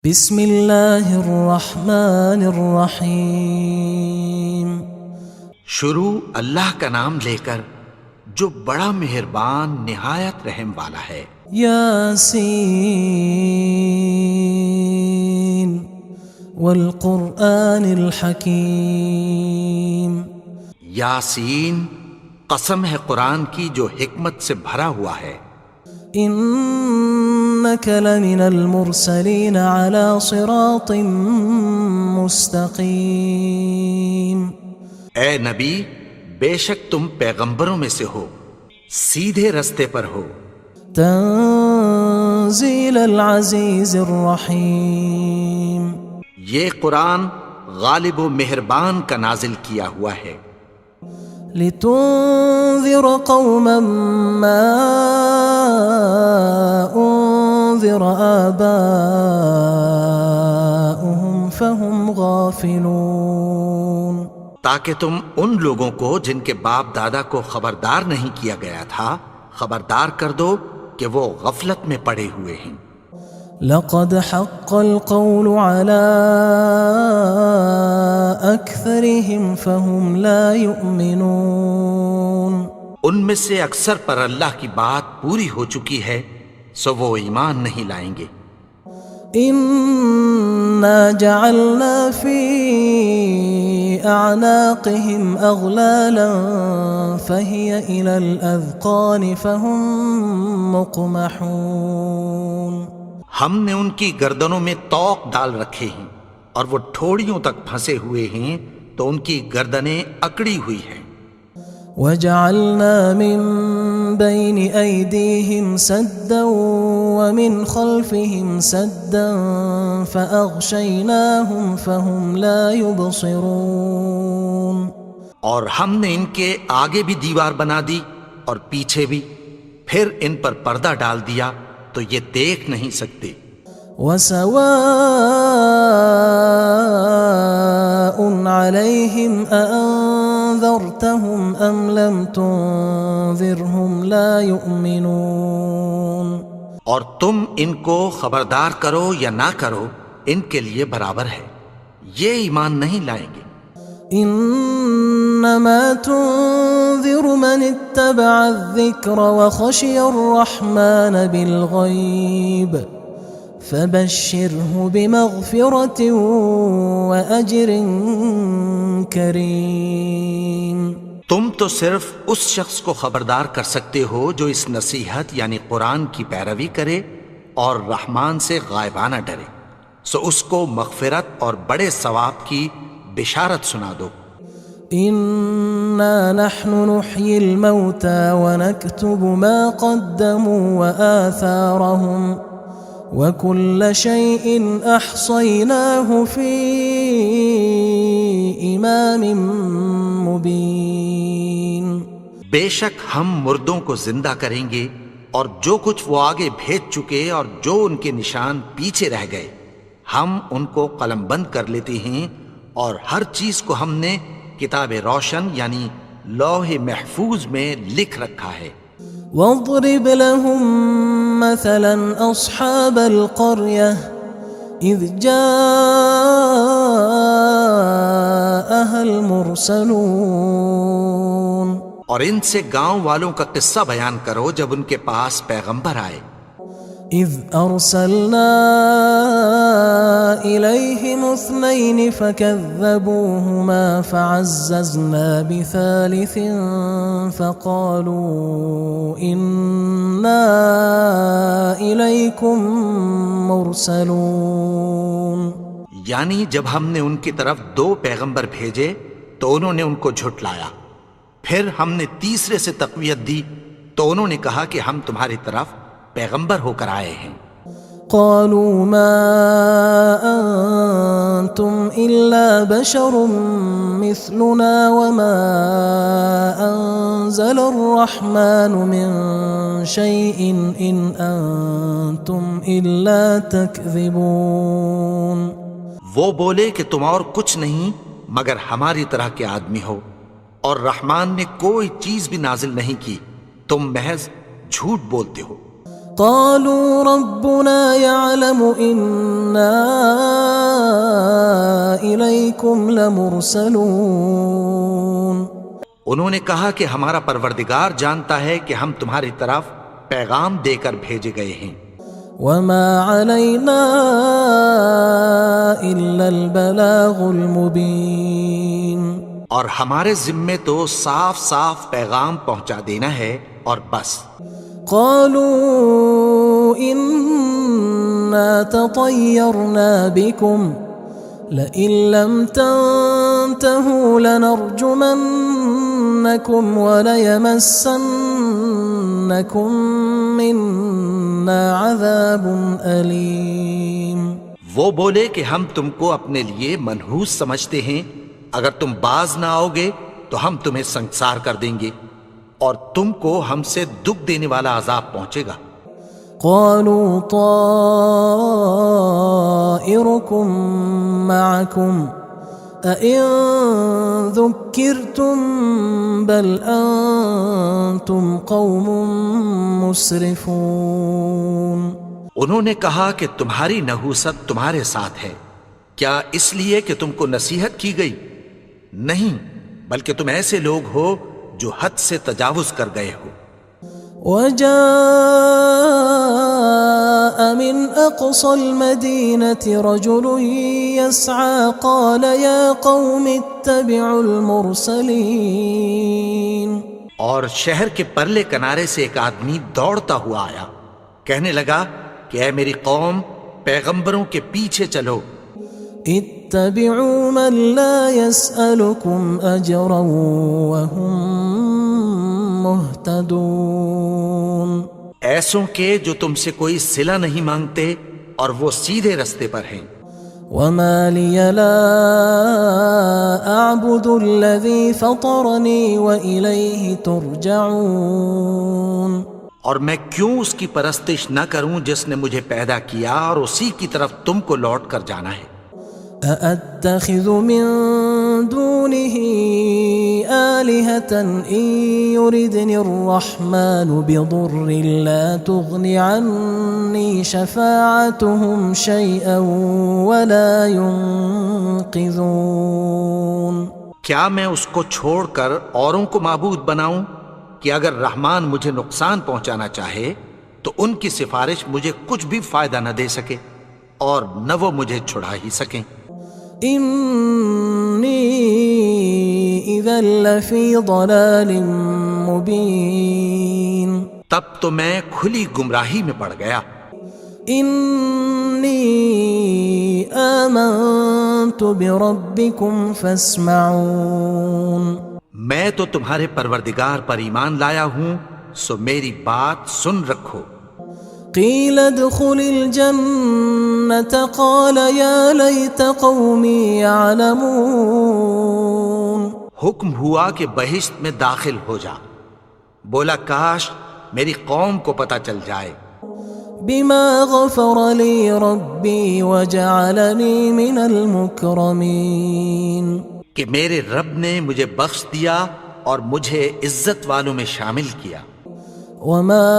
بسم اللہ الرحمن الرحیم۔ شروع اللہ کا نام لے کر جو بڑا مہربان نہایت رحم والا ہے۔ یاسین والقرآن الحکیم۔ یاسین، قسم ہے قرآن کی جو حکمت سے بھرا ہوا ہے۔ انک لمن المرسلین علی صراط مستقیم۔ اے نبی، بے شک تم پیغمبروں میں سے ہو، سیدھے رستے پر ہو۔ تنزیل العزیز الرحیم۔ یہ قرآن غالب و مہربان کا نازل کیا ہوا ہے۔ لتنذر قوما ما انذر آباؤهم فهم غافلون۔ تاکہ تم ان لوگوں کو جن کے باپ دادا کو خبردار نہیں کیا گیا تھا خبردار کر دو کہ وہ غفلت میں پڑے ہوئے ہیں۔ لقد حق القول على أكثرهم فهم لا يؤمنون۔ ان میں سے اکثر پر اللہ کی بات پوری ہو چکی ہے سو وہ ایمان نہیں لائیں گے۔ إنا جعلنا في أعناقهم أغلالا فهي إلى الأذقان فهم مقمحون۔ ہم نے ان کی گردنوں میں طوق ڈال رکھے ہیں اور وہ ٹھوڑیوں تک پھنسے ہوئے ہیں تو ان کی گردنیں اکڑی ہوئی ہیں۔ وجعلنا من بين أيديهم سدا ومن خلفهم سدا فأغشيناهم فهم لا يبصرون۔ اور ہم نے ان کے آگے بھی دیوار بنا دی اور پیچھے بھی، پھر ان پر پردہ ڈال دیا تو یہ دیکھ نہیں سکتے۔ وسواء عليهم أأنذرتهم أم لم تنذرهم لا يؤمنون۔ اور تم ان کو خبردار کرو یا نہ کرو ان کے لیے برابر ہے، یہ ایمان نہیں لائیں گے۔ انما تنذر من اتبع الذکر وخشی الرحمن بالغیب فبشره بمغفرة وأجر کریم۔ تم تو صرف اس شخص کو خبردار کر سکتے ہو جو اس نصیحت یعنی قرآن کی پیروی کرے اور رحمان سے غائبانہ ڈرے، سو اس کو مغفرت اور بڑے ثواب کی بشارت سنا دو۔ إنا نحن نحيي الموتى ونكتب ما قدموا وآثارهم وكل شيء أحصيناه في إمام مبين۔ بے شک ہم مردوں کو زندہ کریں گے اور جو کچھ وہ آگے بھیج چکے اور جو ان کے نشان پیچھے رہ گئے ہم ان کو قلم بند کر لیتے ہیں، اور ہر چیز کو ہم نے کتاب روشن یعنی لوح محفوظ میں لکھ رکھا ہے۔ واضرب لهم مثلا أصحاب القرية إذ جاءها المرسلون۔ اور ان سے گاؤں والوں کا قصہ بیان کرو جب ان کے پاس پیغمبر آئے۔ إذ أرسلنا إليهم اثنين فكذبوهما فعززنا بثالث فقالوا إنا إليكم مرسلون۔ یعنی جب ہم نے ان کی طرف 2 پیغمبر بھیجے تو انہوں نے ان کو جھٹلایا، پھر ہم نے تیسرے سے تقویت دی تو انہوں نے کہا کہ ہم تمہاری طرف پیغمبر ہو کر آئے ہیں۔ قالوا ما أنتم إلا بشر مثلنا وما أنزل الرحمن من شيء إن أنتم إلا تكذبون۔ وہ بولے کہ تم اور کچھ نہیں مگر ہماری طرح کے آدمی ہو، اور رحمان نے کوئی چیز بھی نازل نہیں کی، تم محض جھوٹ بولتے ہو۔ قالوا ربنا يعلم إنا إليكم لمرسلون. انہوں نے کہا کہ ہمارا پروردگار جانتا ہے کہ ہم تمہاری طرف پیغام دے کر بھیجے گئے ہیں. وما علينا إلا البلاغ المبين. اور ہمارے ذمے تو صاف صاف پیغام پہنچا دینا ہے اور بس. قالوا إنا تطيرنا بكم لئن لم تنتهوا لنرجمنكم وليمسنكم منا عذاب أليم. وہ بولے کہ ہم تم کو اپنے لیے منحوس سمجھتے ہیں، اگر تم باز نہ آؤ گے تو ہم تمہیں سنگسار کر دیں گے اور تم کو ہم سے دکھ دینے والا عذاب پہنچے گا. قالوا طائركم معكم أئن ذكرتم بل أنتم قوم مسرفون. انہوں نے کہا کہ تمہاری نحوست تمہارے ساتھ ہے، کیا اس لیے کہ تم کو نصیحت کی گئی؟ نہیں، بلکہ تم ایسے لوگ ہو جو حد سے تجاوز کر گئے ہو. وجاء من أقصى المدينة رجل يسعى قال يا قوم اتبعوا المرسلين. اور شہر کے پرلے کنارے سے ایک آدمی دوڑتا ہوا آیا، کہنے لگا کہ اے میری قوم، پیغمبروں کے پیچھے چلو. اتبعوا من لا يسألكم أجرا وهم مهتدون. ایسوں کے جو تم سے کوئی صلہ نہیں مانگتے اور وہ سیدھے رستے پر ہیں. وما لي لا أعبد الذي فطرني وإليه ترجعون. اور میں کیوں اس کی پرستش نہ کروں جس نے مجھے پیدا کیا اور اسی کی طرف تم کو لوٹ کر جانا ہے. أأتخذ من دونه آلهة إن يردني الرحمن بضر لا تغن عني شفاعتهم شيئا ولا ينقذون. کیا میں اس کو چھوڑ کر اوروں کو معبود بناؤں کہ اگر رحمان مجھے نقصان پہنچانا چاہے تو ان کی سفارش مجھے کچھ بھی فائدہ نہ دے سکے اور نہ وہ مجھے چھڑا ہی سکیں. إني إذا لفي ضلال مبين. تب تو میں کھلی گمراہی میں پڑ گیا. إني آمنت بربكم فاسمعون. میں تو تمہارے پروردگار پر ایمان لایا ہوں، سو میری بات سن رکھو. قيل ادخل الجنة قال يا ليت قومي يعلمون. حکم ہوا کہ بہشت میں داخل ہو جا. بولا کاش میری قوم کو پتہ چل جائے. بما غفر لي ربي وجعلني من المكرمين. کہ میرے رب نے مجھے بخش دیا اور مجھے عزت والوں میں شامل کیا. وما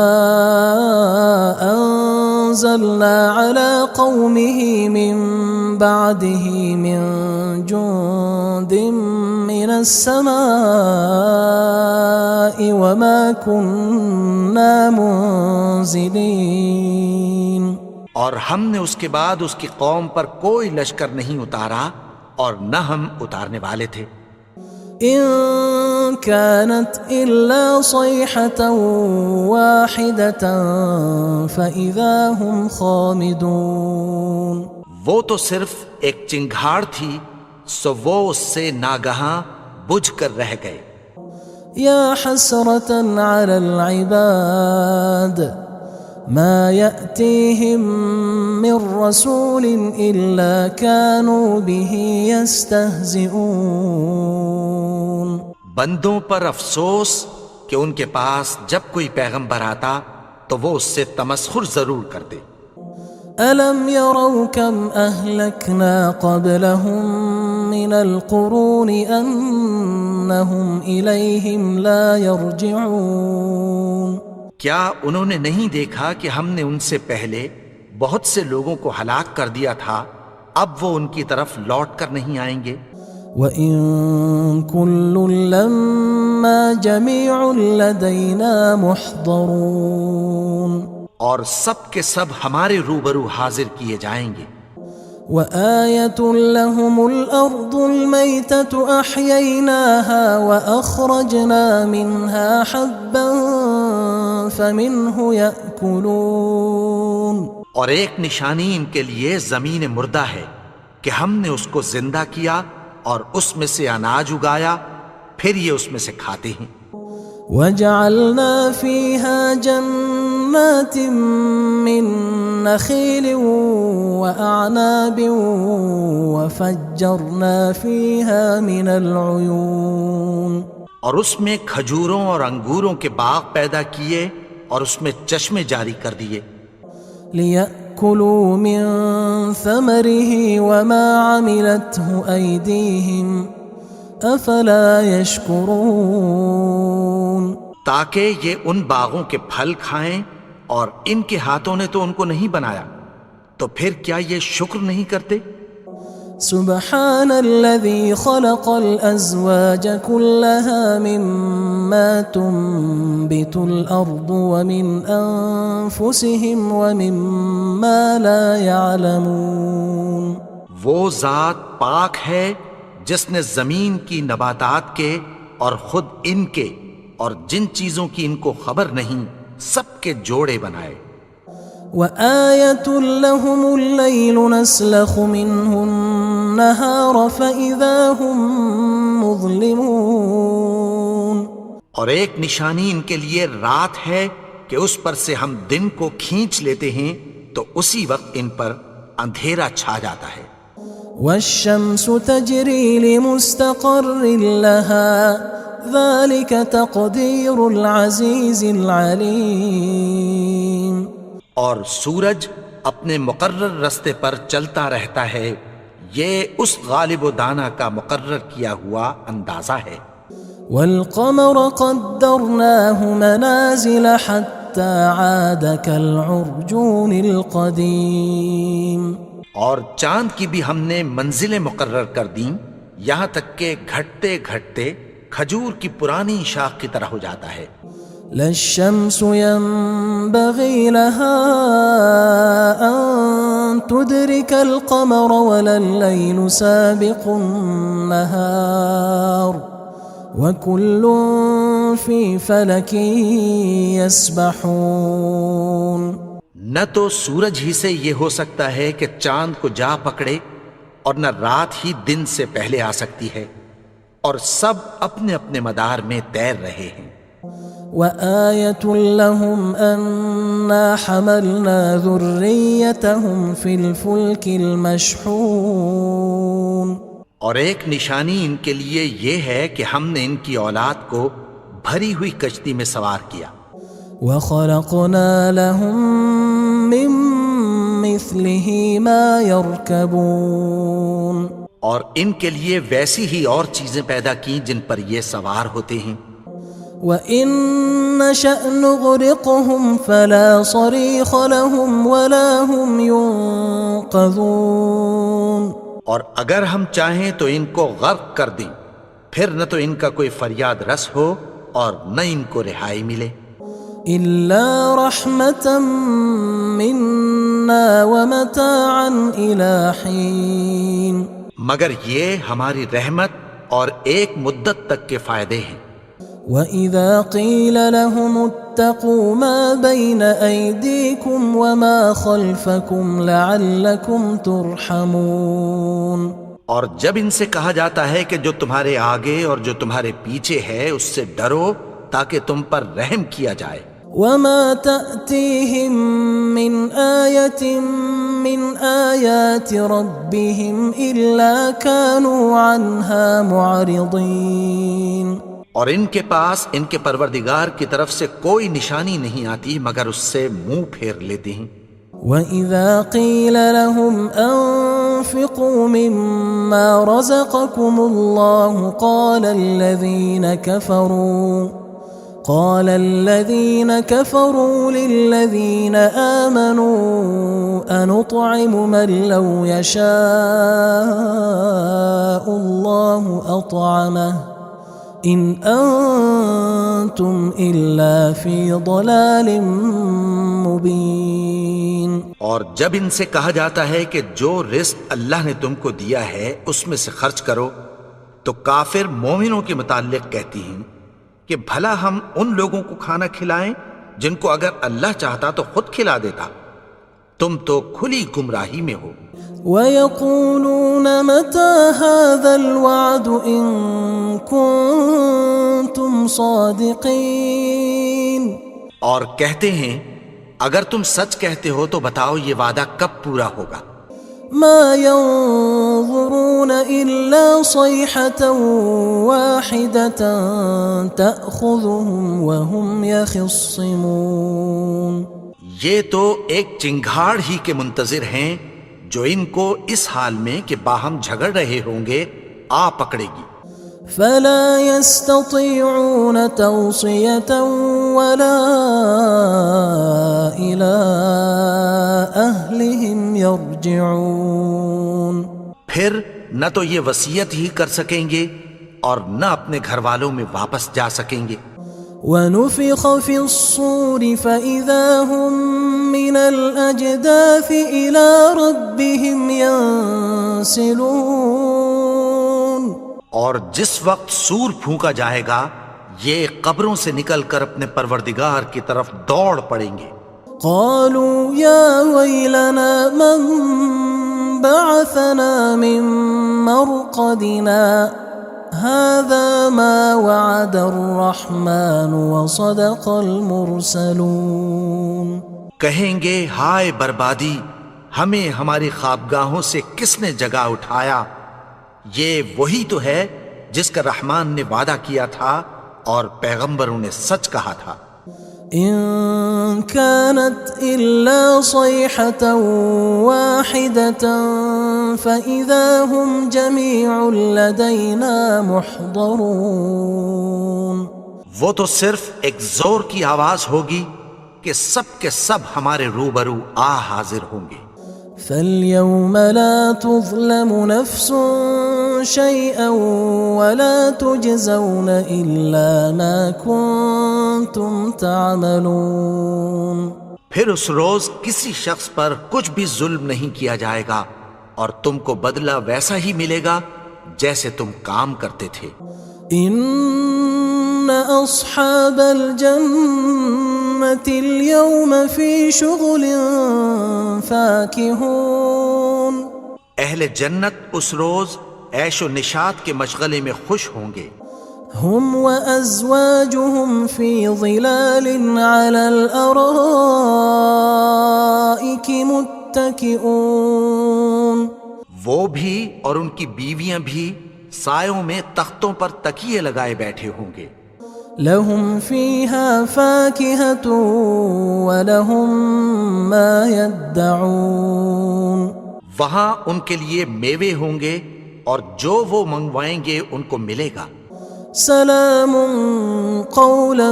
أنزلنا على قومه من بعده من جند من السماء وما كنا منزلين. اور ہم نے اس کے بعد اس کی قوم پر کوئی لشکر نہیں اتارا اور نہ ہم اتارنے والے تھے. إن كانت إلا صيحة واحدة فإذا هم خامدون. وہ تو صرف ایک چنگھاڑ تھی، سو وہ اس سے ناگہاں بجھ کر رہ گئے. يا حسرة على العباد ما يأتيهم من رسول إلا كانوا به يستهزئون. بندوں پر افسوس کہ ان کے پاس جب کوئی پیغمبر آتا تو وہ اس سے تمسخر ضرور کرتے. ألم يروا كم أهلكنا قبلهم من القرون أنهم إليهم لا يرجعون. کیا انہوں نے نہیں دیکھا کہ ہم نے ان سے پہلے بہت سے لوگوں کو ہلاک کر دیا تھا، اب وہ ان کی طرف لوٹ کر نہیں آئیں گے؟ وَإِن كُلٌّ لَمَّا جَمِيعٌ لَدَيْنَا مُحْضَرُونَ، اور سب کے سب ہمارے روبرو حاضر کیے جائیں گے۔ وَآيَةٌ لَهُمُ الْأَرْضُ الْمَيْتَةُ أَحْيَيْنَاهَا وَأَخْرَجْنَا مِنْهَا حَبًّا فَمِنْهُ يَأْكُلُونَ، اور ایک نشانی ان کے لیے زمین مردہ ہے کہ ہم نے اس کو زندہ کیا اور اس میں سے اناج اگایا، پھر یہ اس میں سے کھاتے ہیں۔ وَجَعَلْنَا فِيهَا جَنَّاتٍ مِّن نَخِيلٍ وَأَعْنَابٍ وَفَجَّرْنَا فِيهَا مِنَ الْعُيُونِ، اور اس میں کھجوروں اور انگوروں کے باغ پیدا کیے اور اس میں چشمے جاری کر دیے، لِيَأْكُلُوا مِن ثَمَرِهِ وَمَا عَمِلَتْهُ أَيْدِيهِمْ أَفَلَا يَشْكُرُونَ، تاکہ یہ ان باغوں کے پھل کھائیں، اور ان کے ہاتھوں نے تو ان کو نہیں بنایا، تو پھر کیا یہ شکر نہیں کرتے؟ سبحان الذي خلق الأزواج كلها مما تنبت الأرض ومن أنفسهم ومما لا يعلمون، وہ ذات پاک ہے جس نے زمین کی نباتات کے اور خود ان کے اور جن چیزوں کی ان کو خبر نہیں سب کے جوڑے بنائے۔ وآية لهم الليل نسلخ منه النهار فإذا هم مظلمون، اور ایک نشانی ان کے لیے رات ہے کہ اس پر سے ہم دن کو کھینچ لیتے ہیں تو اسی وقت ان پر اندھیرا چھا جاتا ہے۔ والشمس تجري لمستقر لها ذلك تقدير العزيز العليم، اور سورج اپنے مقرر رستے پر چلتا رہتا ہے، یہ اس غالب و دانا کا مقرر کیا ہوا اندازہ ہے۔ والقمر قدرناه منازل حتى عاد كالعرجون القديم، اور چاند کی بھی ہم نے منزلیں مقرر کر دیں، یہاں تک کہ گھٹتے گھٹتے کھجور کی پرانی شاخ کی طرح ہو جاتا ہے۔ لا الشمس ينبغي لها أن تدرك القمر ولا الليل سابق النهار وكل في فلك يسبحون، نہ تو سورج ہی سے یہ ہو سکتا ہے کہ چاند کو جا پکڑے، اور نہ رات ہی دن سے پہلے آ سکتی ہے، اور سب اپنے اپنے مدار میں تیر رہے ہیں۔ وآية لهم أنا حملنا ذريتهم في الفلك المشحون، اور ایک نشانی ان کے لیے یہ ہے کہ ہم نے ان کی اولاد کو بھری ہوئی کشتی میں سوار کیا۔ وخلقنا لهم من مثله ما يركبون، اور ان کے لیے ویسی ہی اور چیزیں پیدا کی جن پر یہ سوار ہوتے ہیں۔ وَإِن نَّشَأْ نُغْرِقْهُمْ فَلَا صَرِيخَ لَهُمْ وَلَا هُمْ يُنقَذُونَ، اور اگر ہم چاہیں تو ان کو غرق کر دیں، پھر نہ تو ان کا کوئی فریاد رس ہو اور نہ ان کو رہائی ملے۔ إِلَّا رَحْمَةً مِنَّا وَمَتَاعًا إِلَى حِينٍ، مگر یہ ہماری رحمت اور ایک مدت تک کے فائدے ہیں۔ وَإِذَا قِيلَ لَهُمُ اتَّقُوا مَا بَيْنَ أَيْدِيكُمْ وَمَا خَلْفَكُمْ لَعَلَّكُمْ تُرْحَمُونَ، اور جب ان سے کہا جاتا ہے کہ جو تمہارے آگے اور جو تمہارے پیچھے ہے اس سے ڈرو تاکہ تم پر رحم کیا جائے۔ وَمَا تَأْتِيهِم مِّنْ آيَةٍ مِّنْ آيَاتِ رَبِّهِمْ إِلَّا كَانُوا عَنْهَا مُعْرِضِينَ، اور ان کے پاس ان کے پروردگار کی طرف سے کوئی نشانی نہیں آتی مگر اس سے منہ پھیر لیتے ہیں۔ وَإِذَا قِيلَ لَهُمْ أَنفِقُوا مِمَّا رَزَقَكُمُ اللَّهُ قال الذين كفروا للذين آمنوا أنطعم من لو يشاء الله أطعمه إن أنتم إلا في ضلال مبين. اور جب ان سے کہا جاتا ہے کہ جو رزق اللہ نے تم کو دیا ہے اس میں سے خرچ کرو، تو کافر مومنوں کے متعلق کہتی ہیں کہ بھلا ہم ان لوگوں کو کھانا کھلائیں جن کو اگر اللہ چاہتا تو خود کھلا دیتا. تم تو کھلی گمراہی میں ہو. وَيَقُولُونَ مَتَى هَذَا الْوَعْدُ إِن كُنتُمْ صَادِقِينَ. اور کہتے ہیں اگر تم سچ کہتے ہو تو بتاؤ یہ وعدہ کب پورا ہوگا. ما ينظرون إلا صيحة واحدة تأخذهم وهم يخصمون. یہ تو ایک چنگھاڑ ہی کے منتظر ہیں جو ان کو اس حال میں کہ باہم جھگڑ رہے ہوں گے آ پکڑے گی. فلا يستطيعون توصية ولا إلى أهلهم يرجعون. پھر نہ تو یہ وصیت ہی کر سکیں گے اور نہ اپنے گھر والوں میں واپس جا سکیں گے. ونفخ في الصور فإذا هم من الأجداث إلى ربهم ينسلون. اور جس وقت سور پھونکا جائے گا یہ قبروں سے نکل کر اپنے پروردگار کی طرف دوڑ پڑیں گے. قالوا يا ويلنا من بعثنا من مرقدنا هذا ما وعد الرحمن وصدق المرسلون. کہیں گے ہائے بربادی، ہمیں ہماری خوابگاہوں سے کس نے جگا اٹھایا. یہ وہی تو ہے جس کا رحمان نے وعدہ کیا تھا اور پیغمبروں نے سچ کہا تھا. إن كانت إلا صيحة واحدة فإذا هم جميع لدينا محضرون. وہ تو صرف ایک زور کی آواز ہوگی کہ سب کے سب ہمارے روبرو حاضر ہوں گے. فاليوم لا تظلم نفس شيئا ولا تجزون إلا ما كنتم تعملون. پھر اس روز کسی شخص پر کچھ بھی ظلم نہیں کیا جائے گا اور تم کو بدلہ ویسا ہی ملے گا جیسے تم کام کرتے تھے. إن أصحاب الجنة اليوم في شغل فاكهون. اہل جنت اس روز عیش و نشاط کے مشغلے میں خوش ہوں گے. هم وأزواجهم في ظلال على الأرائك متكئون. وہ بھی اور ان کی بیویاں بھی سایوں میں تختوں پر تکیے لگائے بیٹھے ہوں گے. لهم فيها فاكهة ولهم ما يدعون. وہاں ان کے لیے میوے ہوں گے اور جو وہ منگوائیں گے ان کو ملے گا. سلام قولا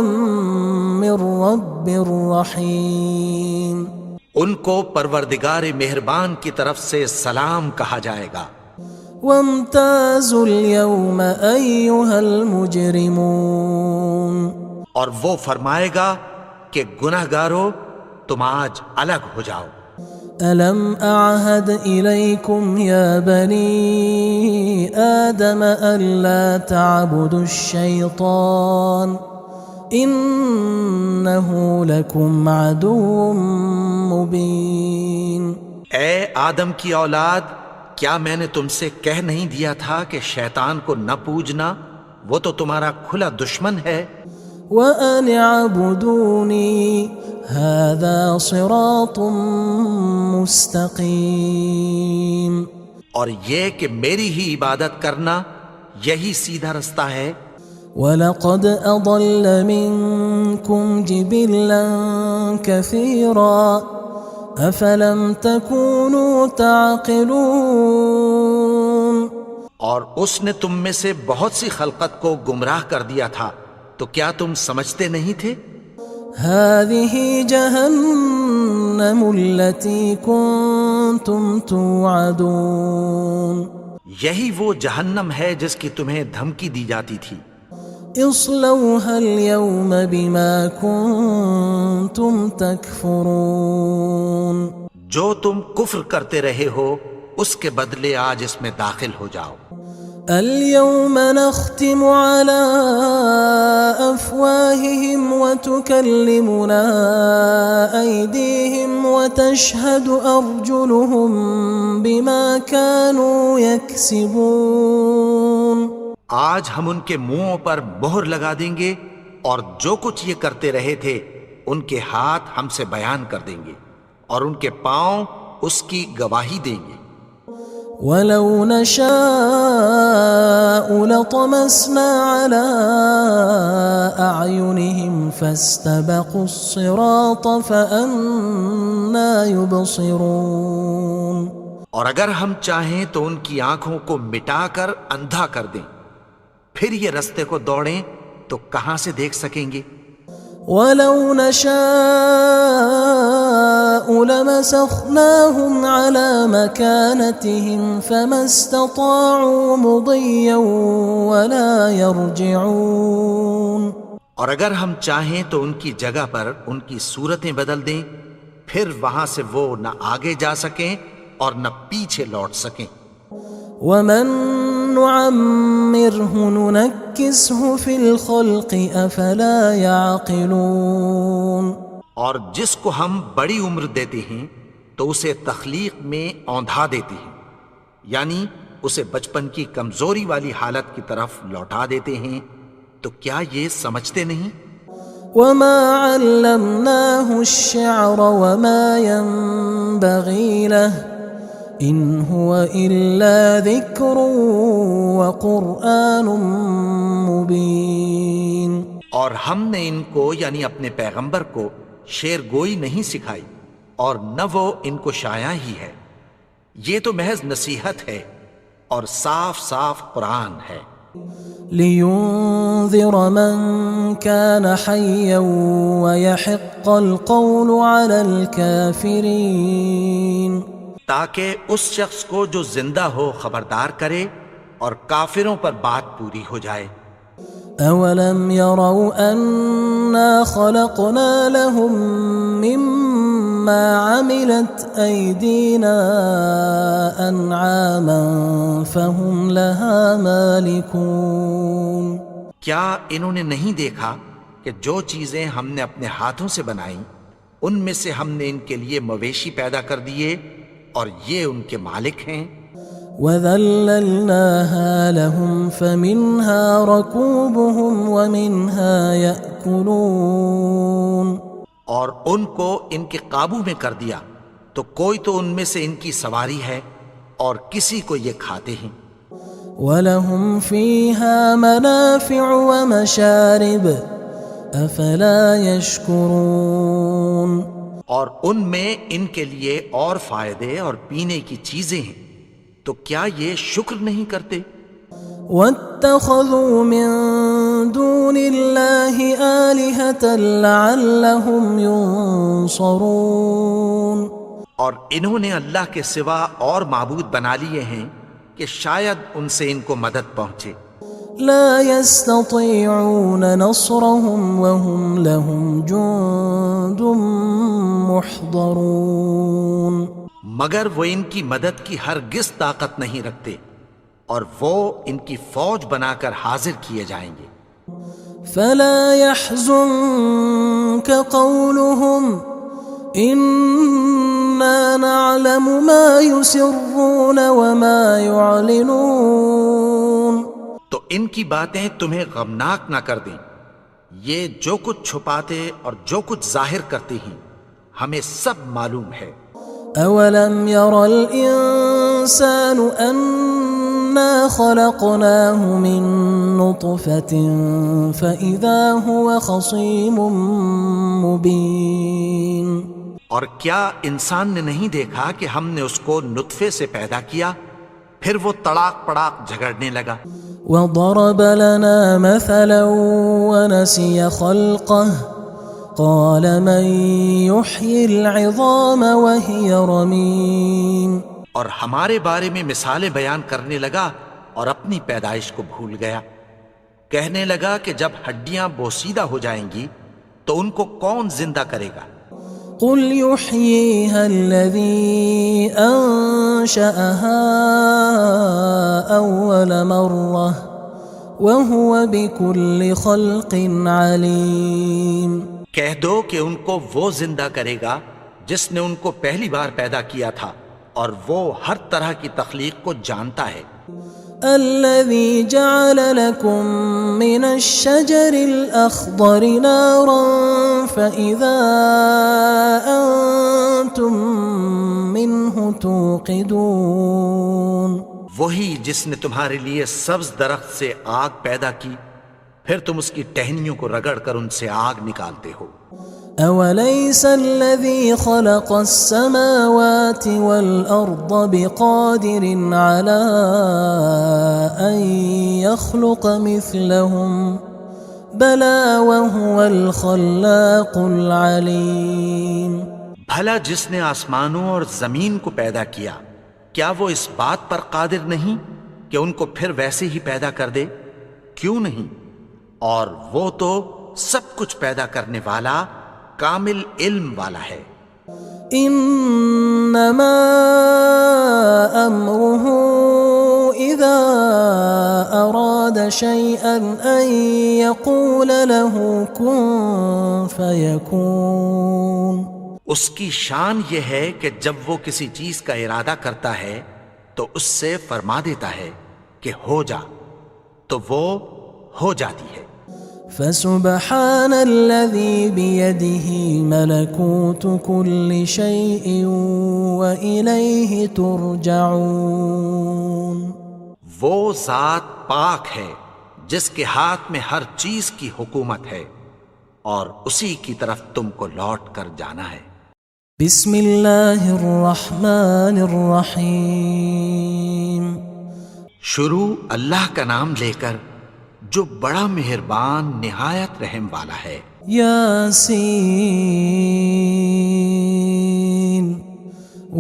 من رب رحیم. ان کو پروردگار مہربان کی طرف سے سلام کہا جائے گا. وامتازوا اليوم أيها المجرمون. اور وہ فرمائے گا کہ گناہگارو تم آج الگ ہو جاؤ. ألم أعهد إليكم يا بني آدم ألا تعبدوا الشيطان إنه لكم عدو مبين. اے آدم کی اولاد، کیا میں نے تم سے کہہ نہیں دیا تھا کہ شیطان کو نہ پوجنا، وہ تو تمہارا کھلا دشمن ہے. وَأَنِ اعْبُدُونِي هَذَا صِرَاطٌ مُسْتَقِيمٌ. اور یہ کہ میری ہی عبادت کرنا یہی سیدھا رستہ ہے. وَلَقَدْ أَضَلَّ مِنْكُمْ جِبِلًّا كَثِيرًا أَفَلَمْ تَكُونُوا تَعْقِلُونَ. اور اس نے تم میں سے بہت سی خلقت کو گمراہ کر دیا تھا، تو کیا تم سمجھتے نہیں تھے؟ هذه جهنم التي كنتم توعدون یہی وہ جہنم ہے جس کی تمہیں دھمکی دی جاتی تھی۔ اصلوها اليوم بما كنتم تكفرون جو تم کفر کرتے رہے ہو اس کے بدلے آج اس میں داخل ہو جاؤ۔ اليوم نختم على أفواههم وتكلمنا أيديهم وتشهد أرجلهم بما كانوا يكسبون آج ہم ان کے منہوں پر مہر لگا دیں گے اور جو کچھ یہ کرتے رہے تھے ان کے ہاتھ ہم سے بیان کر دیں گے اور ان کے پاؤں اس کی گواہی دیں گے۔ ولو نشاء لطمسنا على أعينهم فاستبقوا الصراط فأنى يبصرون اور اگر ہم چاہیں تو ان کی آنکھوں کو مٹا کر اندھا کر دیں، پھر یہ رستے کو دوڑیں تو کہاں سے دیکھ سکیں گے؟ ولو نشاء لمسخناهم على مكانتهم فما استطاعوا مضيا ولا يرجعون اور اگر ہم چاہیں تو ان کی جگہ پر ان کی صورتیں بدل دیں، پھر وہاں سے وہ نہ آگے جا سکیں اور نہ پیچھے لوٹ سکیں۔ ومن نعمره ننكسه في الخلق افلا يعقلون اور جس کو ہم بڑی عمر دیتے ہیں تو اسے تخلیق میں اوندھا دیتے ہیں، یعنی اسے بچپن کی کمزوری والی حالت کی طرف لوٹا دیتے ہیں، تو کیا یہ سمجھتے نہیں؟ وما علمناه الشعر وما ينبغي له ان هو الا ذکر وقرآن مبین اور ہم نے ان کو یعنی اپنے پیغمبر کو شعر گوئی نہیں سکھائی اور نہ وہ ان کو شایع ہی ہے، یہ تو محض نصیحت ہے اور صاف صاف قرآن ہے۔ لينذر من كان حيا ويحق القول على الكافرين تاکہ اس شخص کو جو زندہ ہو خبردار کرے اور کافروں پر بات پوری ہو جائے۔ اولم يروا انا خلقنا لهم مما عملت ايدينا انعاما فهم لها مالكون کیا انہوں نے نہیں دیکھا کہ جو چیزیں ہم نے اپنے ہاتھوں سے بنائیں ان میں سے ہم نے ان کے لیے مویشی پیدا کر دیے اور یہ ان کے مالک ہیں۔ وَذَلَّلْنَاهَا لَهُمْ فَمِنْهَا رَكُوبُهُمْ وَمِنْهَا يَأْكُلُونَ اور ان کو ان کے قابو میں کر دیا تو کوئی تو ان میں سے ان کی سواری ہے اور کسی کو یہ کھاتے ہیں۔ وَلَهُمْ فِيهَا مَنَافِعُ وَمَشَارِبُ أَفَلَا يَشْكُرُونَ اور ان میں ان کے لیے اور فائدے اور پینے کی چیزیں ہیں، تو کیا یہ شکر نہیں کرتے؟ وَاتَّخَذُوا مِن دُونِ اللَّهِ آلِهَةً لَعَلَّهُمْ يُنصَرُونَ اور انہوں نے اللہ کے سوا اور معبود بنا لیے ہیں کہ شاید ان سے ان کو مدد پہنچے۔ لا يستطيعون نصرهم وهم لهم جند محضرون مگر وہ ان کی مدد کی ہرگز طاقت نہیں رکھتے اور وہ ان کی فوج بنا کر حاضر کیے جائیں گے۔ فلا يحزنك قولهم إنا نعلم ما يسرون وما يعلنون تو ان کی باتیں تمہیں غمناک نہ کر دیں، یہ جو کچھ چھپاتے اور جو کچھ ظاہر کرتے ہیں ہمیں سب معلوم ہے۔ اولم ير الانسان انا خلقناه من نطفة فاذا هو خصيم مبين اور کیا انسان نے نہیں دیکھا کہ ہم نے اس کو نطفے سے پیدا کیا، پھر وہ تڑاک پڑاک جھگڑنے لگا۔ وضرب لنا مثلا ونسي خلقه قال من يحيي العظام وهي رميم. اور ہمارے بارے میں مثالیں بیان کرنے لگا اور اپنی پیدائش کو بھول گیا. کہنے لگا کہ جب ہڈیاں بوسیدہ ہو جائیں گی تو ان کو کون زندہ کرے گا؟ قل يحييها الذي أنشأها أول مرة وهو بكل خلق عليم. کہہ دو کہ ان کو وہ زندہ کرے گا جس نے ان کو پہلی بار پیدا کیا تھا اور وہ ہر طرح کی تخلیق کو جانتا ہے. الذي جعل لكم من الشجر الأخضر نارا فإذا أنتم منه توقدون. وہی جس نے تمہارے لیے سبز درخت سے آگ پیدا کی پھر تم اس کی ٹہنیوں کو رگڑ کر ان سے آگ نکالتے ہو. أوليس الذي خلق السماوات والأرض بقادر على أن يخلق مثلهم بلى وهو الخلاق العليم. بھلا جس نے آسمانوں اور زمین کو پیدا کیا کیا وہ اس بات پر قادر نہیں کہ ان کو پھر ویسے ہی پیدا کر دے؟ کیوں نہیں؟ اور وہ تو سب کچھ پیدا کرنے والا کامل علم والا ہے. انما امره اذا اراد شيئا ان يقول له كن فيكون. اس کی شان یہ ہے کہ جب وہ کسی چیز کا ارادہ کرتا ہے تو اس سے فرما دیتا ہے کہ ہو جا تو وہ ہو جاتی ہے. فسبحان الذي بيده ملكوت كل شيء وإليه ترجعون. وہ ذات پاک ہے جس کے ہاتھ میں ہر چیز کی حکومت ہے اور اسی کی طرف تم کو لوٹ کر جانا ہے. بسم اللہ الرحمن الرحیم. شروع اللہ کا نام لے کر جو بڑا مہربان نہایت رحم والا ہے. یاسین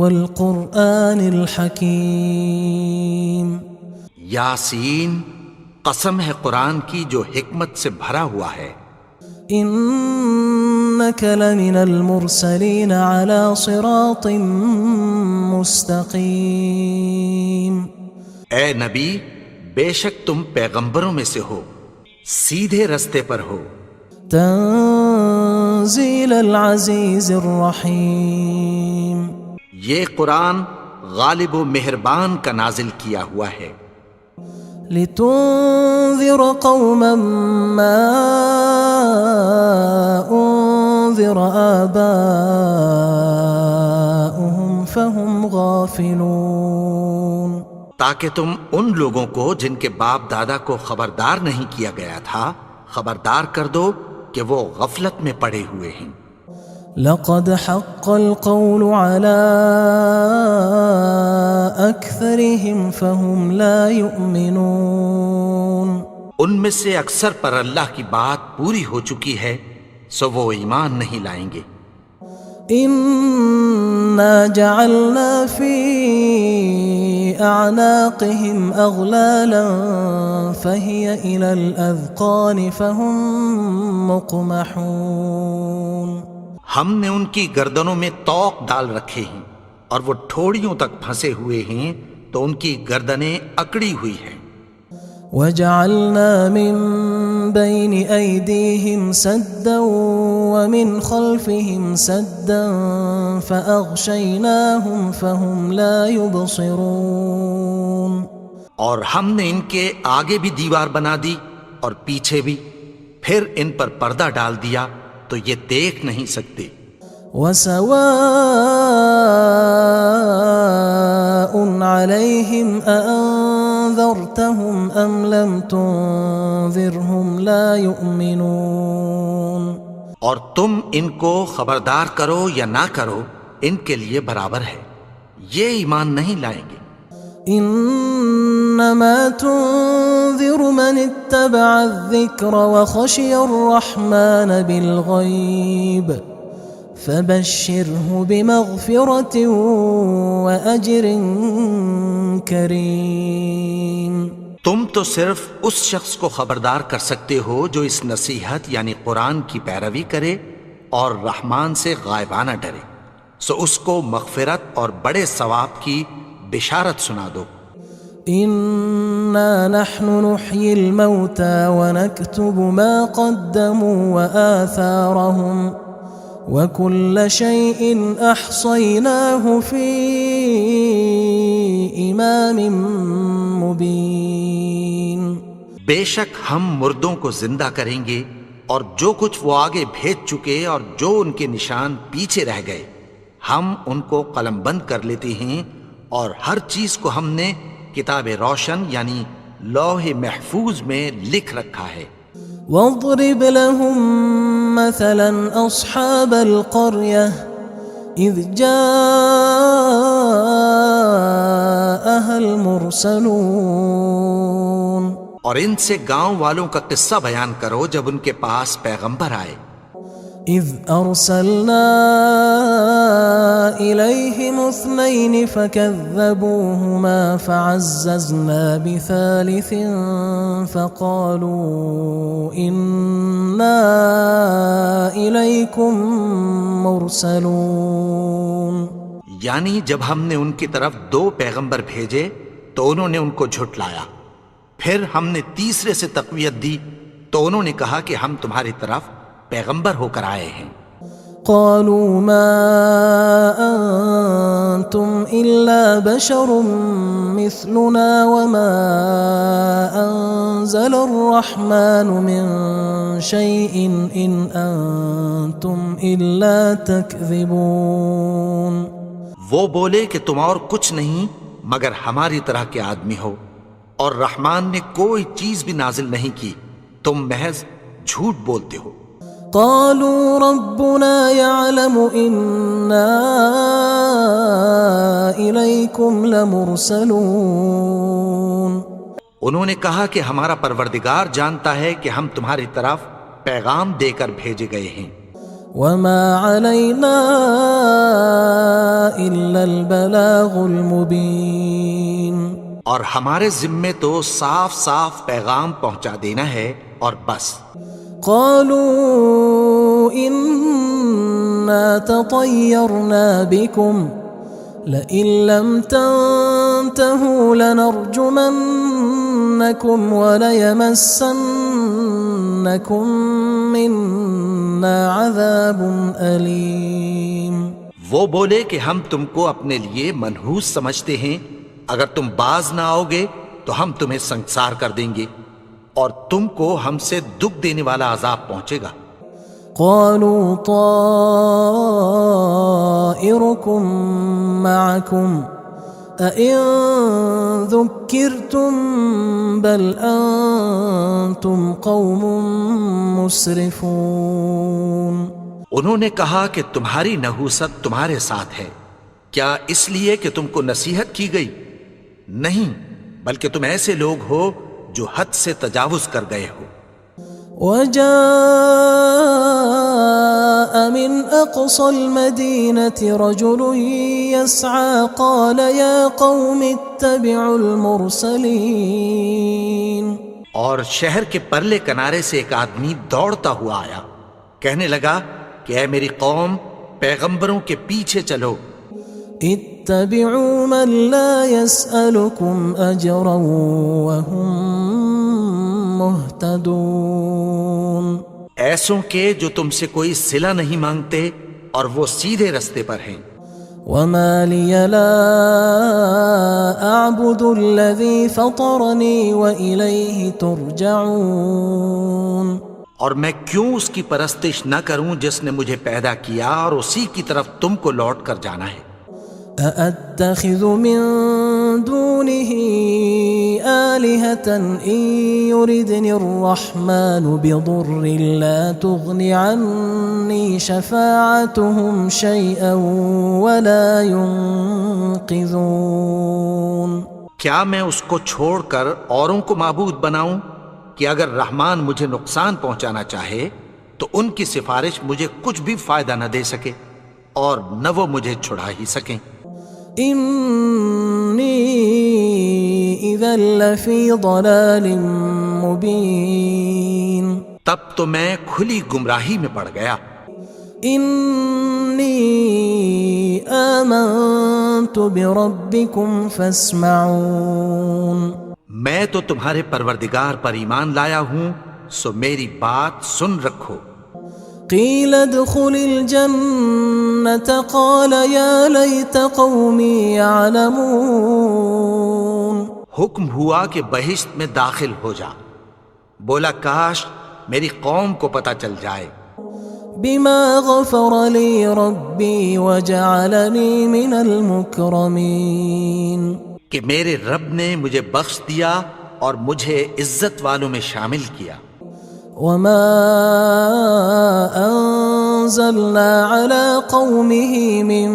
والقرآن الحکیم. یاسین قسم ہے قرآن کی جو حکمت سے بھرا ہوا ہے. انک لمن المرسلین علی صراط مستقیم. اے نبی بے شک تم پیغمبروں میں سے ہو سیدھے رستے پر ہو. تنزیل العزیز الرحیم. یہ قرآن غالب و مہربان کا نازل کیا ہوا ہے. لتنذر قوما ما انذر آباؤهم فهم غافلون. تاکہ تم ان لوگوں کو جن کے باپ دادا کو خبردار نہیں کیا گیا تھا خبردار کر دو کہ وہ غفلت میں پڑے ہوئے ہیں. لقد حق القول على أكثرهم فهم لا يؤمنون. ان میں سے اکثر پر اللہ کی بات پوری ہو چکی ہے سو وہ ایمان نہیں لائیں گے. إنا جعلنا في أعناقهم أغلالا فهي إلى الأذقان فهم مقمحون. ہم نے ان کی گردنوں میں طوق ڈال رکھے ہیں اور وہ ٹھوڑیوں تک پھنسے ہوئے ہیں تو ان کی گردنیں اکڑی ہوئی ہیں. وجعلنا من بين أيديهم سدا ومن خلفهم سدا فأغشيناهم فهم لا يبصرون. اور ہم نے ان کے آگے بھی دیوار بنا دی اور پیچھے بھی پھر ان پر پردہ ڈال دیا تو یہ دیکھ نہیں سکتے. وسواء عليهم أأنذرتهم أم لم تنذرهم لا يؤمنون. اور تم ان کو خبردار کرو یا نہ کرو ان کے لیے برابر ہے یہ ایمان نہیں لائیں گے. إنا إنما تنذر من اتبع الذكر وخشي الرحمن بالغيب فبشره بمغفرة وأجر كريم۔ تم تو صرف اس شخص کو خبردار کر سکتے ہو جو اس نصیحت یعنی قرآن کی پیروی کرے اور رحمان سے غائبانہ ڈرے، سو اس کو مغفرت اور بڑے ثواب کی بشارت سنا دو۔ إنا نحن نحيي الموتى ونكتب ما قدموا وآثارهم وكل شيء أحصيناه في إمام مبين۔ بے شک ہم مردوں کو زندہ کریں گے اور جو کچھ وہ آگے بھیج چکے اور جو ان کے نشان پیچھے رہ گئے ہم ان کو قلم بند کر لیتے ہیں، اور ہر چیز کو ہم نے کتاب روشن یعنی لوح محفوظ میں لکھ رکھا ہے۔ واضرب لهم مثلا أصحاب القرية إذ جاءها المرسلون، اور ان سے گاؤں والوں کا قصہ بیان کرو جب ان کے پاس پیغمبر آئے۔ إذ أرسلنا إليهم 2 فكذبوهما فعززنا بثالث فقالوا إنا إليكم مرسلون۔ یعنی جب ہم نے ان کی طرف 2 پیغمبر بھیجے تو انہوں نے ان کو جھٹلایا، پھر ہم نے تیسرے سے تقویت دی تو انہوں نے کہا کہ ہم تمہاری طرف پیغمبر ہو کر آئے ہیں۔ قالوا ما أنتم إلا بشر مثلنا وما أنزل الرحمن من شيء إن أنتم إلا تكذبون۔ وہ بولے کہ تم اور کچھ نہیں مگر ہماری طرح کے آدمی ہو، اور رحمان نے کوئی چیز بھی نازل نہیں کی، تم محض جھوٹ بولتے ہو۔ قالوا ربنا يعلم إنا إليكم لمرسلون۔ انہوں نے کہا کہ ہمارا پروردگار جانتا ہے کہ ہم تمہاری طرف پیغام دے کر بھیجے گئے ہیں۔ وما علينا إلا البلاغ المبين۔ اور ہمارے ذمے تو صاف صاف پیغام پہنچا دینا ہے اور بس۔ قالوا إنا تطيرنا بكم لئن لم تنتهوا لنرجمنكم وليمسنكم منا عذاب أليم۔ وہ بولے کہ ہم تم کو اپنے لیے منحوس سمجھتے ہیں، اگر تم باز نہ آؤ گے تو ہم تمہیں سنگسار کر دیں گے اور تم کو ہم سے دکھ دینے والا عذاب پہنچے گا۔ قالوا طائركم معكم أئن ذكرتم بل أنتم قوم مسرفون۔ انہوں نے کہا کہ تمہاری نحوست تمہارے ساتھ ہے، کیا اس لیے کہ تم کو نصیحت کی گئی؟ نہیں، بلکہ تم ایسے لوگ ہو جو حد سے تجاوز کر گئے ہو۔ وجاء من أقصى المدينة رجل يسعى قال يا قوم اتبعوا المرسلين۔ اور شہر کے پرلے کنارے سے ایک آدمی دوڑتا ہوا آیا، کہنے لگا کہ اے میری قوم، پیغمبروں کے پیچھے چلو۔ اتبعوا من لا يسألكم أجرا وهم مهتدون۔ ایسوں کے جو تم سے کوئی صلہ نہیں مانگتے اور وہ سیدھے رستے پر ہیں۔ وما لي لا أعبد الذي فطرني وإليه ترجعون۔ اور میں کیوں اس کی پرستش نہ کروں جس نے مجھے پیدا کیا اور اسی کی طرف تم کو لوٹ کر جانا ہے۔ أأتخذ من دونه آلهة إن يردني الرحمن بضر لا تغن عني شفاعتهم شيئا ولا ينقذون۔ کیا میں اس کو چھوڑ کر اوروں کو معبود بناؤں کہ اگر رحمان مجھے نقصان پہنچانا چاہے تو ان کی سفارش مجھے کچھ بھی فائدہ نہ دے سکے اور نہ وہ مجھے چھڑا ہی سکیں۔ انی اذا لفی ضلال مبین، تب تو میں کھلی گمراہی میں پڑ گیا۔ انی آمنت بربکم فاسمعون، میں تو تمہارے پروردگار پر ایمان لایا ہوں، سو میری بات سن رکھو۔ قیل ادخل الجنة قال یا لیت قومی یعلمون، حکم ہوا کہ بہشت میں داخل ہو جا، بولا کاش میری قوم کو پتہ چل جائے۔ بما غفر لی ربی وجعلنی من المکرمین، کہ میرے رب نے مجھے بخش دیا اور مجھے عزت والوں میں شامل کیا۔ وما انزلنا على قومه من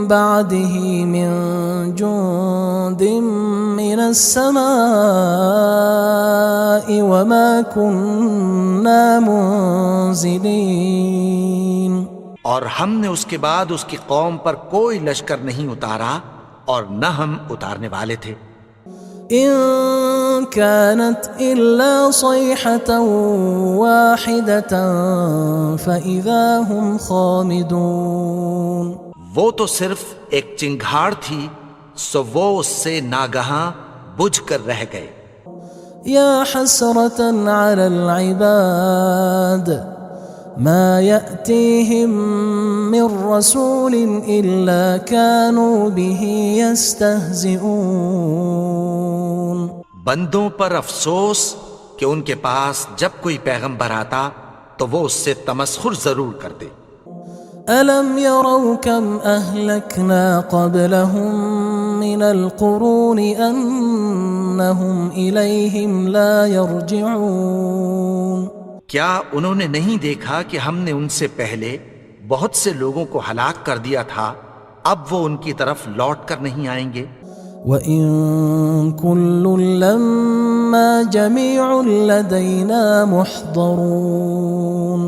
بعده من جند من السماء وما كنا منزلين، اور ہم نے اس کے بعد اس کی قوم پر کوئی لشکر نہیں اتارا اور نہ ہم اتارنے والے تھے۔ ان كانت الا صيحة واحدة فاذا هم خامدون، وہ تو صرف ایک چنگھاڑ تھی، سو وہ اس سے ناگہاں بجھ کر رہ گئے۔ یا حسرة على العباد ما يأتيهم من رسول إلا كانوا به يستهزئون، بندوں پر افسوس کہ ان کے پاس جب کوئی پیغمبر آتا تو وہ اس سے تمسخر ضرور کرتے۔ ألم يروا كم أهلكنا قبلهم من القرون أنهم إليهم لا يرجعون، کیا انہوں نے نہیں دیکھا کہ ہم نے ان سے پہلے بہت سے لوگوں کو ہلاک کر دیا تھا، اب وہ ان کی طرف لوٹ کر نہیں آئیں گے۔ وَإِن كُلٌّ لَمَّا جَمِيعٌ لَدَيْنَا مُحْضَرُونَ،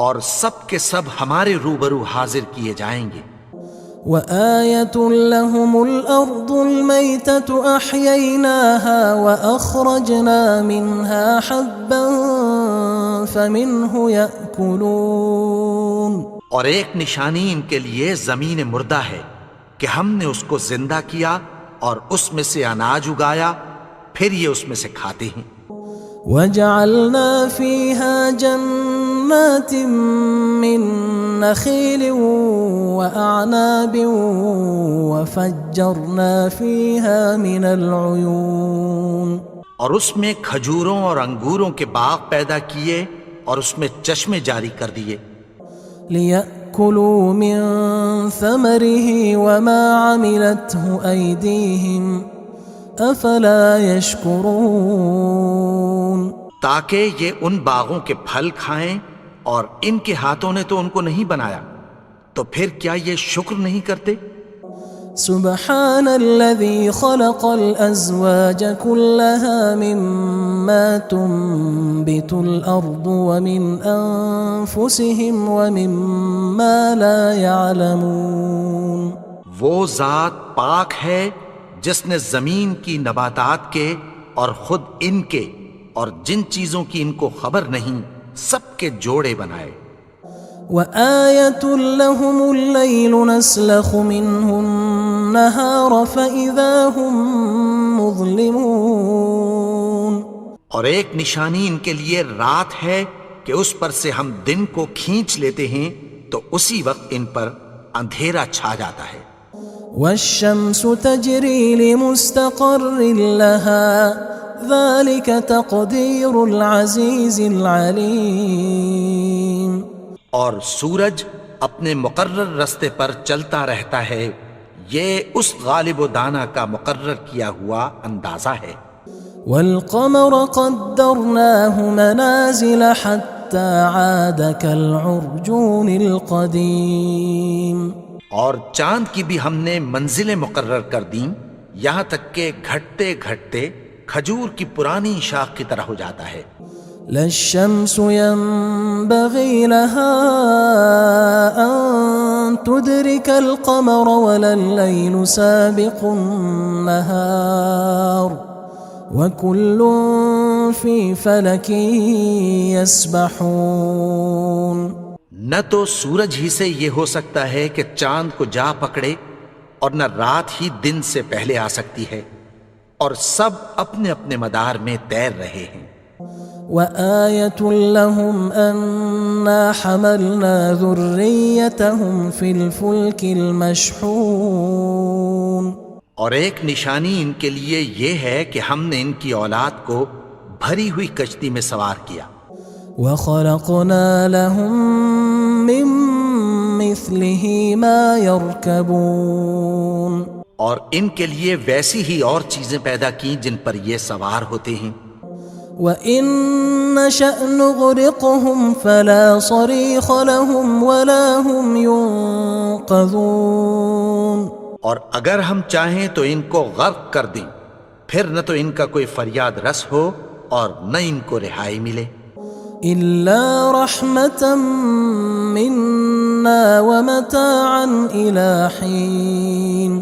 اور سب کے سب ہمارے روبرو حاضر کیے جائیں گے۔ وَآيَةٌ لَهُمُ الْأَرْضُ الْمَيْتَةُ أَحْيَيْنَاهَا وَأَخْرَجْنَا مِنْهَا حَبًّا فَمِنْهُ يَأْكُلُونَ، اور ایک نشانی ان کے لیے زمین مردہ ہے کہ ہم نے اس کو زندہ کیا اور اس میں سے اناج اگایا، پھر یہ اس میں سے کھاتے ہیں۔ وَجَعَلْنَا فِيهَا جَنَّاتٍ مِّن نَخِيلٍ وَأَعْنَابٍ وَفَجَّرْنَا فِيهَا مِنَ الْعُيُونِ، اور اس میں کھجوروں اور انگوروں کے باغ پیدا کیے اور اس میں چشمے جاری کر دیے۔ لِيَأْكُلُوا مِن ثَمَرِهِ وَمَا عَمِلَتْهُ أَيْدِيهِمْ أَفَلَا يَشْكُرُونَ، تاکہ یہ ان باغوں کے پھل کھائیں، اور ان کے ہاتھوں نے تو ان کو نہیں بنایا، تو پھر کیا یہ شکر نہیں کرتے؟ سبحان الذي خلق الأزواج كلها مما تنبت الأرض ومن أنفسهم ومما لا يعلمون، وہ ذات پاک ہے جس نے زمین کی نباتات کے اور خود ان کے اور جن چیزوں کی ان کو خبر نہیں سب کے جوڑے بنائے۔ وآية لهم الليل نسلخ منه النهار فإذا هم مظلمون، اور ایک نشانی ان کے لیے رات ہے کہ اس پر سے ہم دن کو کھینچ لیتے ہیں تو اسی وقت ان پر اندھیرا چھا جاتا ہے۔ والشمس تجري لمستقر لها ذلك تقدير العزيز العليم، اور سورج اپنے مقرر رستے پر چلتا رہتا ہے، یہ اس غالب و دانا کا مقرر کیا ہوا اندازہ ہے۔ والقمر قدرناه منازل حتى عاد كالعرجون القديم، اور چاند کی بھی ہم نے منزلیں مقرر کر دیں یہاں تک کہ گھٹتے گھٹتے کھجور کی پرانی شاخ کی طرح ہو جاتا ہے. لا الشمس ينبغي لها أن تدرك القمر ولا الليل سابق النهار وكل في فلك يسبحون. نہ تو سورج ہی سے یہ ہو سکتا ہے کہ چاند کو جا پکڑے اور نہ رات ہی دن سے پہلے آ سکتی ہے، اور سب اپنے اپنے مدار میں تیر رہے ہیں. وآية لهم أنا حملنا ذريتهم في الفلك المشحون. اور ایک نشانی ان کے لیے یہ ہے کہ ہم نے ان کی اولاد کو بھری ہوئی کشتی میں سوار کیا. وخلقنا لهم من مثله ما يركبون. اور ان کے لیے ویسی ہی اور چیزیں پیدا کی جن پر یہ سوار ہوتے ہیں. وَإِن نَّشَأْ نُغْرِقْهُمْ فَلَا صَرِيخَ لَهُمْ وَلَا هُمْ يُنقَذُونَ. اور اگر ہم چاہیں تو ان کو غرق کر دیں، پھر نہ تو ان کا کوئی فریاد رس ہو اور نہ ان کو رہائی ملے. إِلَّا رَحْمَةً مِّنَّا وَمَتَاعًا إِلَى حِينٍ.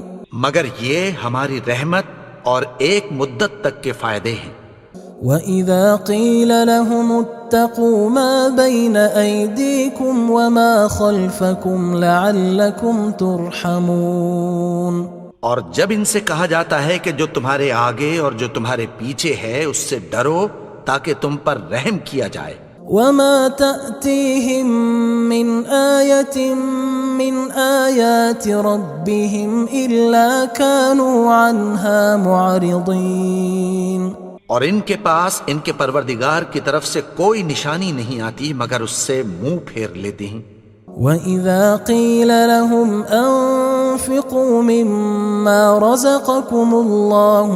مگر یہ ہماری رحمت اور ایک مدت تک کے فائدے ہیں. وَإِذَا قِيلَ لَهُمُ اتَّقُوا مَا بَيْنَ أَيْدِيكُمْ وَمَا خَلْفَكُمْ لَعَلَّكُمْ تُرْحَمُونَ. اور جب ان سے کہا جاتا ہے کہ جو تمہارے آگے اور جو تمہارے پیچھے ہے اس سے ڈرو تاکہ تم پر رحم کیا جائے. وَمَا تَأْتِيهِم مِّنْ آيَةٍ مِّنْ آيَاتِ رَبِّهِمْ إِلَّا كَانُوا عَنْهَا مُعْرِضِينَ. اور ان کے پاس ان کے پروردگار کی طرف سے کوئی نشانی نہیں آتی مگر اس سے منہ پھیر لیتے ہیں. وَإِذَا قِيلَ لَهُمْ أَنفِقُوا مِمَّا رَزَقَكُمُ اللَّهُ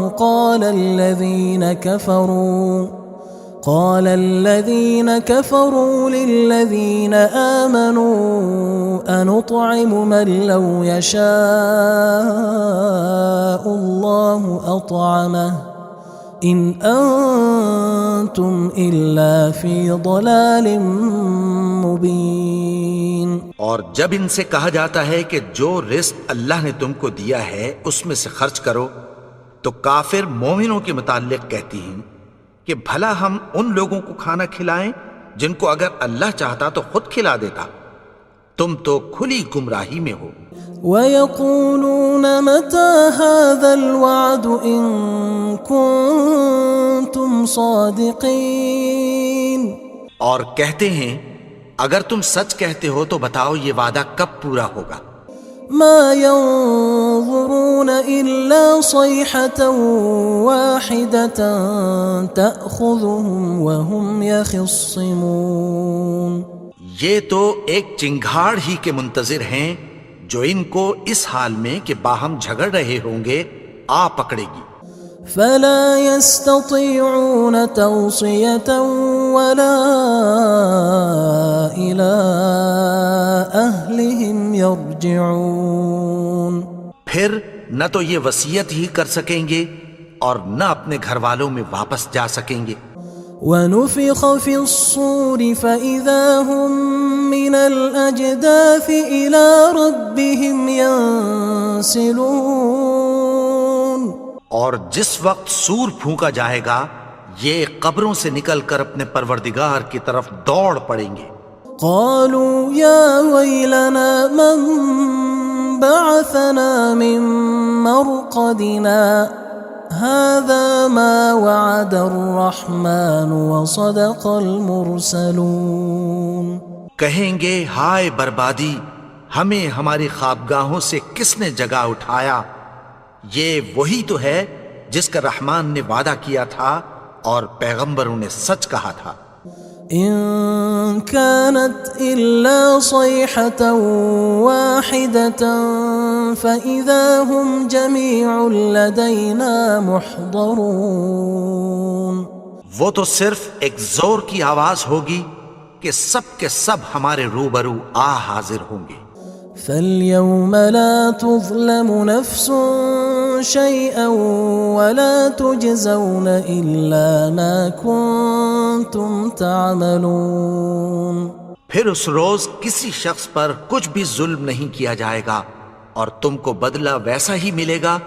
قال الذين كفروا للذين آمنوا أنطعم من لو يشاء الله أطعمه إن أنتم إلا في ضلال مبين. اور جب ان سے کہا جاتا ہے کہ جو رزق اللہ نے تم کو دیا ہے اس میں سے خرچ کرو، تو کافر مومنوں کے متعلق کہتی ہیں کہ بھلا ہم ان لوگوں کو کھانا کھلائیں جن کو اگر اللہ چاہتا تو خود کھلا دیتا. تم تو کھلی گمراہی میں ہو. وَيَقُولُونَ مَتَى هَذَا الْوَعْدُ إِن كُنتُمْ صَادِقِينَ. اور کہتے ہیں اگر تم سچ کہتے ہو تو بتاؤ یہ وعدہ کب پورا ہوگا. ما ينظرون إلا صيحة واحدة تأخذهم وهم يخصمون. یہ تو ایک چنگھاڑ ہی کے منتظر ہیں جو ان کو اس حال میں کہ باہم جھگڑ رہے ہوں گے آ پکڑے گی. فلا يستطيعون توصية ولا إلى أهلهم يرجعون. پھر نہ تو یہ وصیت ہی کر سکیں گے اور نہ اپنے گھر والوں میں واپس جا سکیں گے. وَنُفِخَ فِي الصُّورِ فَإِذَا هُم مِّنَ الْأَجْدَاثِ إِلَى رَبِّهِمْ يَنسِلُونَ. اور جس وقت سور پھونکا جائے گا یہ قبروں سے نکل کر اپنے پروردگار کی طرف دوڑ پڑیں گے. قالوا يا ويلنا من بعثنا من مرقدنا هذا ما وعد الرحمن وصدق المرسلون. کہیں گے ہائے بربادی، ہمیں ہماری خوابگاہوں سے کس نے جگا اٹھایا؟ یہ وہی تو ہے جس کا رحمان نے وعدہ کیا تھا اور پیغمبروں نے سچ کہا تھا. إن كانت إلا صيحة واحدة فإذا هم جميع لدينا محضرون. وہ تو صرف ایک زور کی آواز ہوگی کہ سب کے سب ہمارے روبرو حاضر ہوں گے. فاليوم لا تظلم نفس شيئا ولا تجزون إلا ما كنتم تعملون. پھر اس روز کسی شخص پر کچھ بھی ظلم نہیں کیا جائے گا اور تم کو بدلہ ویسا ہی ملے گا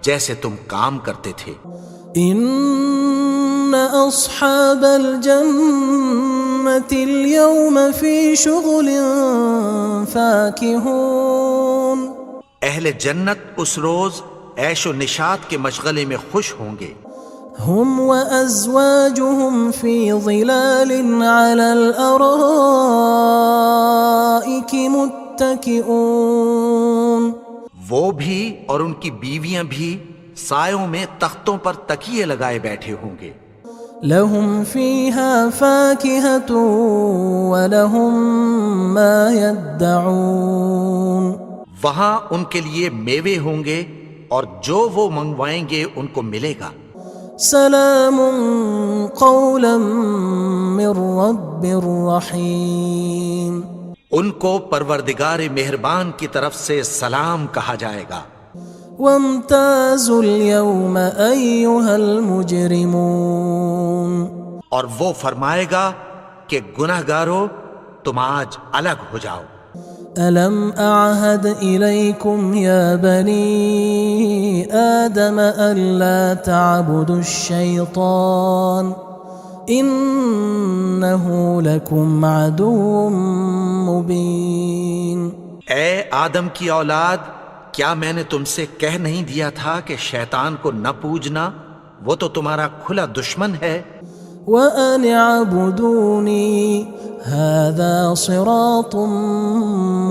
جیسے تم کام کرتے تھے. ان اصحاب الجنة اليوم في شغل فاكهون. اہل جنت اس روز عیش و نشاط کے مشغلے میں خوش ہوں گے. هم وأزواجهم في ظلال على الأرائك متكئون. وہ بھی اور ان کی بیویاں بھی سایوں میں تختوں پر تکیے لگائے بیٹھے ہوں گے. لهم فيها فاكهة ولهم ما يدعون. وہاں ان کے لیے میوے ہوں گے اور جو وہ منگوائیں گے ان کو ملے گا. سلام قولا من رب رحیم. ان کو پروردگار مہربان کی طرف سے سلام کہا جائے گا. وامتازوا اليوم أيها المجرمون. اور وہ فرمائے گا کہ گناہگارو تم آج الگ ہو جاؤ. ألم أعهد إليكم يا بني آدم ألا تعبدوا الشيطان إنه لكم عدو مبين. اے آدم کی اولاد، کیا میں نے تم سے کہہ نہیں دیا تھا کہ شیطان کو نہ پوجنا، وہ تو تمہارا کھلا دشمن ہے. وَأَنِ اعْبُدُونِي هَذَا صِرَاطٌ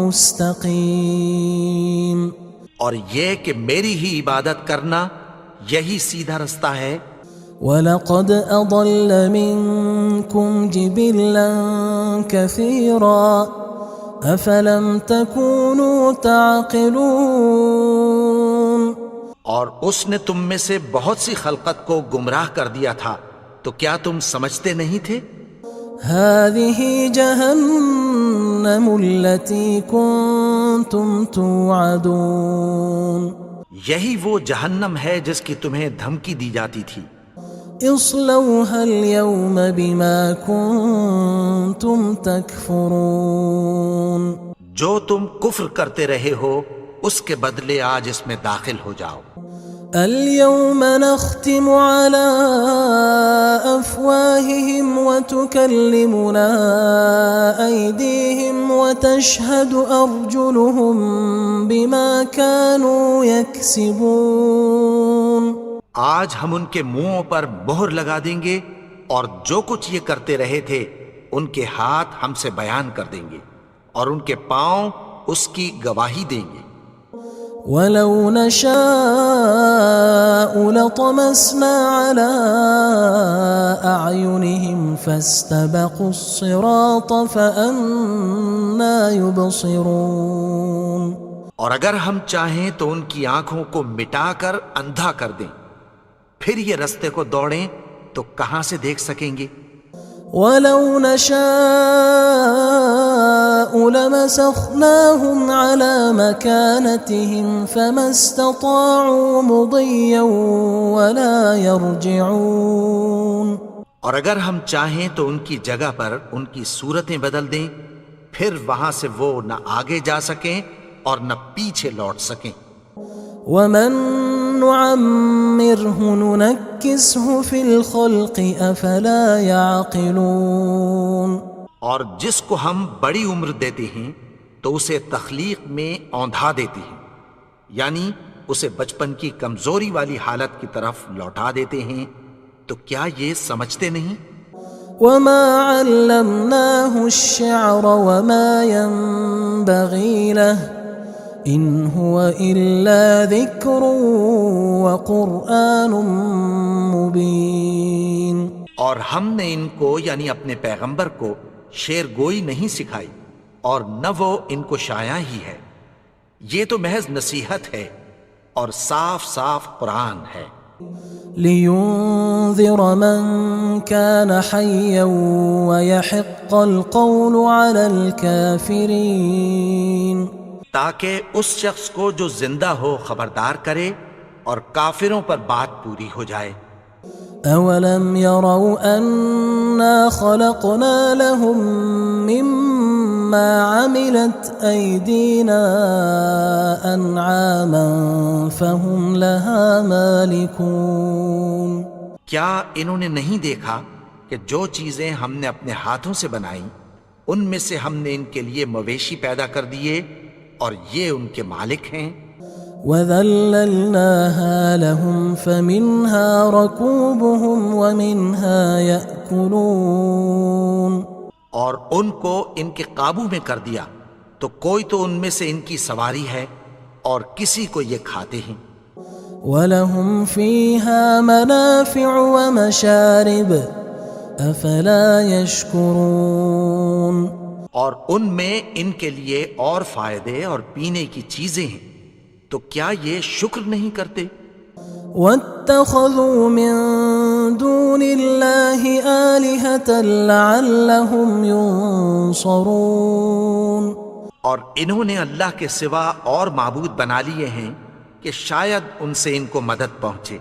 مُسْتَقِيمٌ. اور یہ کہ میری ہی عبادت کرنا یہی سیدھا رستہ ہے. وَلَقَدْ أَضَلَّ مِنكُمْ جِبِلًّا كَثِيرًا أَفَلَمْ تَكُونُوا تَعْقِلُونَ. اور اس نے تم میں سے بہت سی خلقت کو گمراہ کر دیا تھا، تو کیا تم سمجھتے نہیں تھے؟ هذه جهنم التي كنتم توعدون. یہی وہ جہنم ہے جس کی تمہیں دھمکی دی جاتی تھی. اصلوها اليوم بما كنتم تكفرون. جو تم کفر کرتے رہے ہو اس کے بدلے آج اس میں داخل ہو جاؤ. اليوم نختم على أفواههم وتكلمنا أيديهم وتشهد أرجلهم بما كانوا يكسبون. آج ہم ان کے منہوں پر مہر لگا دیں گے اور جو کچھ یہ کرتے رہے تھے ان کے ہاتھ ہم سے بیان کر دیں گے اور ان کے پاؤں اس کی گواہی دیں گے. وَلَوْ نَشَاءُ لَطَمَسْنَا عَلَىٰ أَعْيُنِهِمْ فَاسْتَبَقُوا الصِّرَاطَ فَأَنَّىٰ يُبْصِرُونَ. اور اگر ہم چاہیں تو ان کی آنکھوں کو مٹا کر اندھا کر دیں، پھر یہ رستے کو دوڑیں تو کہاں سے دیکھ سکیں گے. وَلَوْ نَشَاءُ لَمَسَخْنَاهُمْ عَلَىٰ مَكَانَتِهِمْ فَمَا اسْتَطَاعُوا مُضِيًّا وَلَا يَرْجِعُونَ. اور اگر ہم چاہیں تو ان کی جگہ پر ان کی صورتیں بدل دیں، پھر وہاں سے وہ نہ آگے جا سکیں اور نہ پیچھے لوٹ سکیں. وَمَن نُعَمِّرْهُ نُنَكِّسْهُ فِي الْخَلْقِ أَفَلَا يَعْقِلُونَ. اور جس کو ہم بڑی عمر دیتے ہیں تو اسے تخلیق میں اوندھا دیتے ہیں، یعنی اسے بچپن کی کمزوری والی حالت کی طرف لوٹا دیتے ہیں. تو کیا یہ سمجھتے نہیں؟ وَمَا عَلَّمْنَاهُ الشِّعْرَ وَمَا يَنبَغِي لَهُ إِنْ هُوَ إِلَّا ذِكْرٌ وَقُرْآنٌ مُبِينٌ. اور ہم نے ان کو یعنی اپنے پیغمبر کو شعر گوئی نہیں سکھائی اور نہ وہ ان کو شایع ہی ہے. یہ تو محض نصیحت ہے اور صاف صاف قرآن ہے. لِيُنذِرَ مَن كَانَ حَيًّا وَيَحِقَّ الْقَوْلُ عَلَى الْكَافِرِينَ. تاکہ اس شخص کو جو زندہ ہو خبردار کرے اور کافروں پر بات پوری ہو جائے۔ أولم يروا أنا خلقنا لهم مما عملت أيدينا أنعاما فهم لها مالكون؟ کیا انہوں نے نہیں دیکھا کہ جو چیزیں ہم نے اپنے ہاتھوں سے بنائیں ان میں سے ہم نے ان کے لیے مویشی پیدا کر دیے اور یہ ان کے مالک ہیں۔ وَذَلَّلْنَاهَا لَهُمْ فَمِنْهَا رَكُوبُهُمْ وَمِنْهَا يَأْكُلُونَ، اور ان کو ان کے قابو میں کر دیا تو کوئی تو ان میں سے ان کی سواری ہے اور کسی کو یہ کھاتے ہیں۔ وَلَهُمْ فِيهَا مَنَافِعُ وَمَشَارِبُ أَفَلَا يَشْكُرُونَ، اور ان میں ان کے لیے اور فائدے اور پینے کی چیزیں ہیں، تو کیا یہ شکر نہیں کرتے؟ وَاتَّخَذُوا مِن دُونِ اللَّهِ آلِهَةً لَعَلَّهُمْ يُنصَرُونَ، اور انہوں نے اللہ کے سوا اور معبود بنا لیے ہیں کہ شاید ان سے ان کو مدد پہنچے۔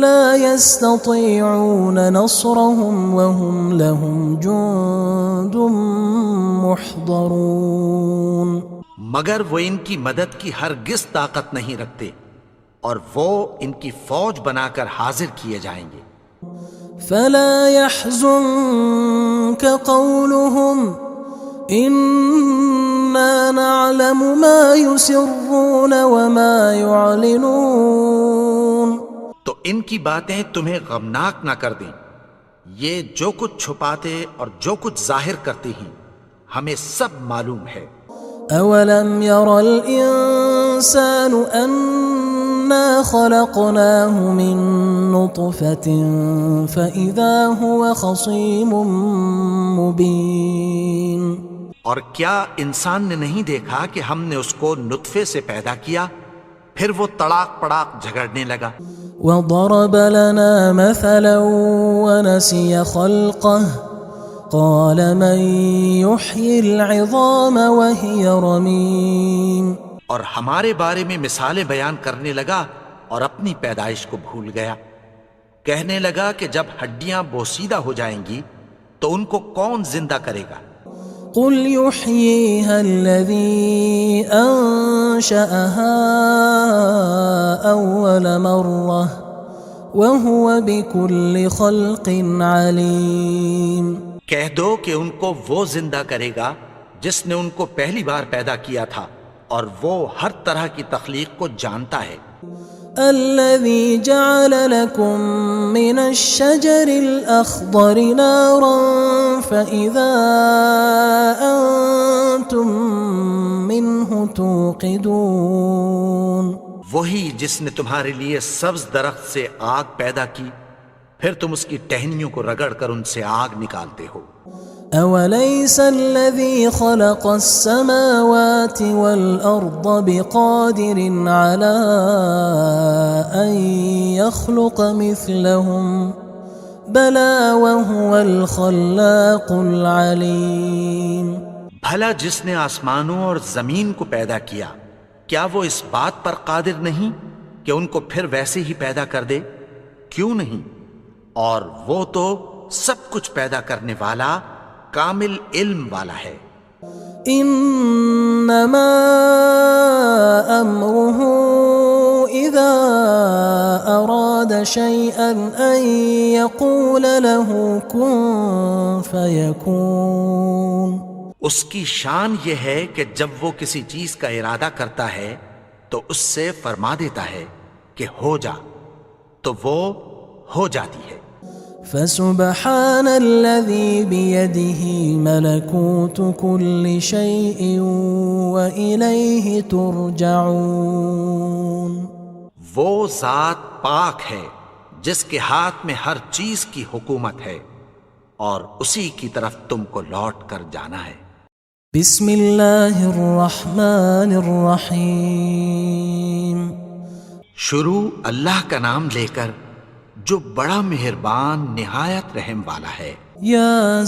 لا يستطيعون نصرهم وهم لهم جند محضرون، مگر وہ ان کی مدد کی ہرگز طاقت نہیں رکھتے اور وہ ان کی فوج بنا کر حاضر کیے جائیں گے۔ فلا يحزنك قولهم إنا نعلم ما يسرون وما يعلنون، تو ان کی باتیں تمہیں غمناک نہ کر دیں، یہ جو کچھ چھپاتے اور جو کچھ ظاہر کرتے ہیں ہمیں سب معلوم ہے۔ أولم ير الإنسان أنا خلقناه من نطفة فإذا هو خصيم مبين، اور کیا انسان نے نہیں دیکھا کہ ہم نے اس کو نطفے سے پیدا کیا پھر وہ تڑاک پڑاک جھگڑنے لگا۔ وضرب لنا مثلا ونسي خلقه قال من يحيي العظام وهي رميم، اور ہمارے بارے میں مثالیں بیان کرنے لگا اور اپنی پیدائش کو بھول گیا۔ کہنے لگا کہ جب ہڈیاں بوسیدہ ہو جائیں گی تو ان کو کون زندہ کرے گا؟ قل يحييها الذي أنشأها أول مرة وهو بكل خلق عليم، کہہ دو کہ ان کو وہ زندہ کرے گا جس نے ان کو پہلی بار پیدا کیا تھا اور وہ ہر طرح کی تخلیق کو جانتا ہے۔ الذي جعل لكم من الشجر الأخضر نارا فإذا أنتم منه توقدون، وہی جس نے تمہارے لیے سبز درخت سے آگ پیدا کی پھر تم اس کی ٹہنیوں کو رگڑ کر ان سے آگ نکالتے ہو۔ أوليس الذي خلق السماوات والأرض بقادر على أن يخلق مثلهم بلى وهو الخلاق العليم، بھلا جس نے آسمانوں اور زمین کو پیدا کیا کیا وہ اس بات پر قادر نہیں کہ ان کو پھر ویسے ہی پیدا کر دے؟ کیوں نہیں؟ اور وہ تو سب کچھ پیدا کرنے والا کامل علم والا ہے۔ انما امره اذا اراد شيئا ان يقول له كن فيكون، اس کی شان یہ ہے کہ جب وہ کسی چیز کا ارادہ کرتا ہے تو اس سے فرما دیتا ہے کہ ہو جا، تو وہ ہو جاتی ہے۔ فسبحان الذي بيده ملكوت كل شيء وإليه ترجعون، وہ ذات پاک ہے جس کے ہاتھ میں ہر چیز کی حکومت ہے اور اسی کی طرف تم کو لوٹ کر جانا ہے۔ بسم اللہ الرحمن الرحیم، شروع اللہ کا نام لے کر جو بڑا مہربان نہایت رحم والا ہے۔ یاسین،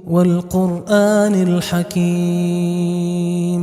والقرآن الحکیم،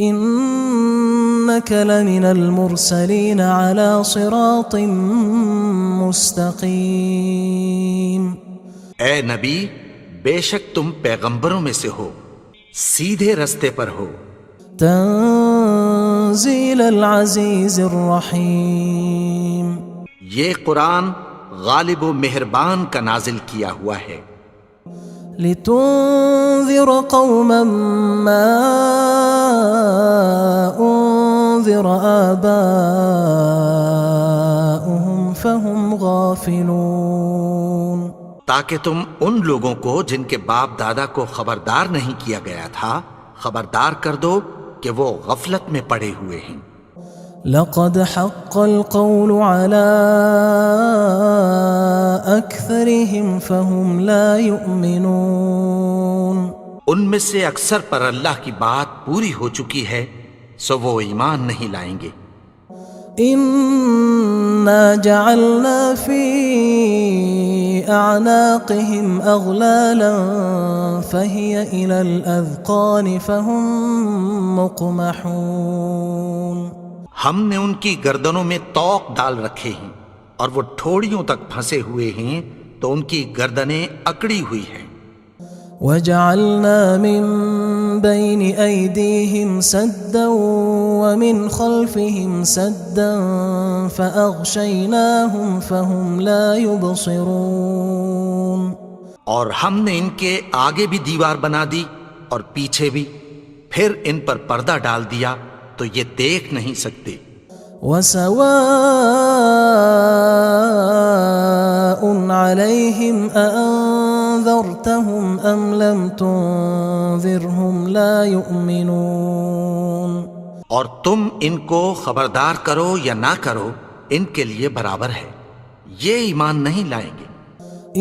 إنك لمن المرسلين على صراط مستقيم اے نبی، بے شک تم پیغمبروں میں سے ہو، سیدھے رستے پر ہو۔ تنزيل العزيز الرحيم یہ قرآن غالب و مہربان کا نازل کیا ہوا ہے، لتنذر قوما ما أنذر آباؤهم فهم غافلون، تاکہ تم ان لوگوں کو جن کے باپ دادا کو خبردار نہیں کیا گیا تھا خبردار کر دو کہ وہ غفلت میں پڑے ہوئے ہیں۔ لقد حق القول على أكثرهم فهم لا يؤمنون، ان میں سے اکثر پر اللہ کی بات پوری ہو چکی ہے سو وہ ایمان نہیں لائیں گے۔ إنا جعلنا في أعناقهم أغلالا فهي إلى الأذقان فهم مقمحون، ہم نے ان کی گردنوں میں طوق ڈال رکھے ہیں اور وہ ٹھوڑیوں تک پھنسے ہوئے ہیں تو ان کی گردنیں اکڑی ہوئی ہیں۔ وجعلنا من بين أيديهم سدا ومن خلفهم سدا فأغشيناهم فهم لا يبصرون، اور ہم نے ان کے آگے بھی دیوار بنا دی اور پیچھے بھی، پھر ان پر پردہ ڈال دیا تو یہ دیکھ نہیں سکتے۔ وسواء عليهم أأنذرتهم أم لم تنذرهم لا يؤمنون، اور تم ان کو خبردار کرو یا نہ کرو ان کے لیے برابر ہے، یہ ایمان نہیں لائیں گے۔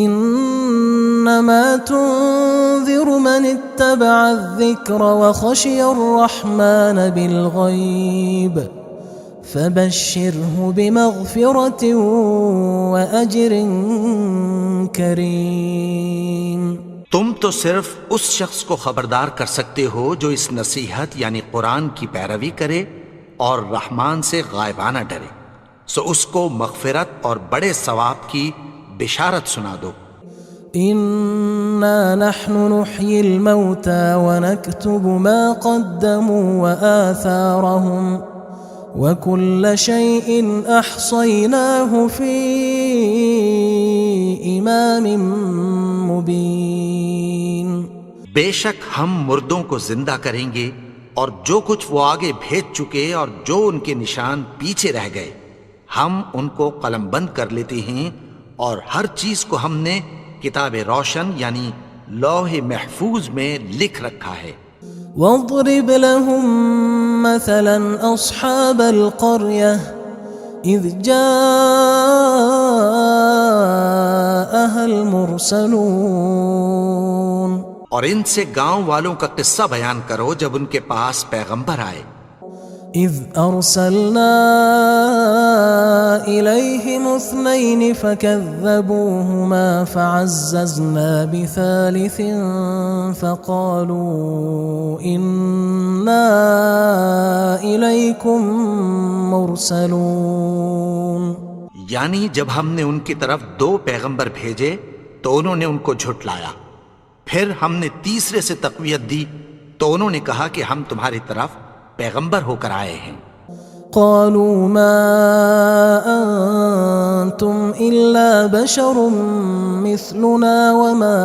إنما تنذر من اتبع الذكر وخشي الرحمن بالغيب فبشره بمغفرة وأجر كريم، تم تو صرف اس شخص کو خبردار کر سکتے ہو جو اس نصیحت یعنی قرآن کی پیروی کرے اور رحمان سے غائبانہ ڈرے، سو اس کو مغفرت اور بڑے ثواب کی بشارت سنا دو۔ إنا نحن نحيي الموتى ونكتب ما قدموا وآثارهم وكل شيء أحصيناه في إمام مبين، بے شک ہم مردوں کو زندہ کریں گے اور جو کچھ وہ آگے بھیج چکے اور جو ان کے نشان پیچھے رہ گئے ہم ان کو قلم بند کر لیتے ہیں، اور ہر چیز کو ہم نے کتاب روشن یعنی لوح محفوظ میں لکھ رکھا ہے۔ واضرب لهم مثلا أصحاب القرية إذ جاءها المرسلون، اور ان سے گاؤں والوں کا قصہ بیان کرو جب ان کے پاس پیغمبر آئے۔ إذ أرسلنا إليهم 2 فكذبوهما فعززنا بثالث فقالوا إنا إليكم مرسلون، یعنی جب ہم نے ان کی طرف 2 پیغمبر بھیجے تو انہوں نے ان کو جھٹلایا، پھر ہم نے تیسرے سے تقویت دی تو انہوں نے کہا کہ ہم تمہاری طرف پیغمبر ہو کر آئے ہیں۔ قالوا ما أنتم إلا بشر مثلنا وما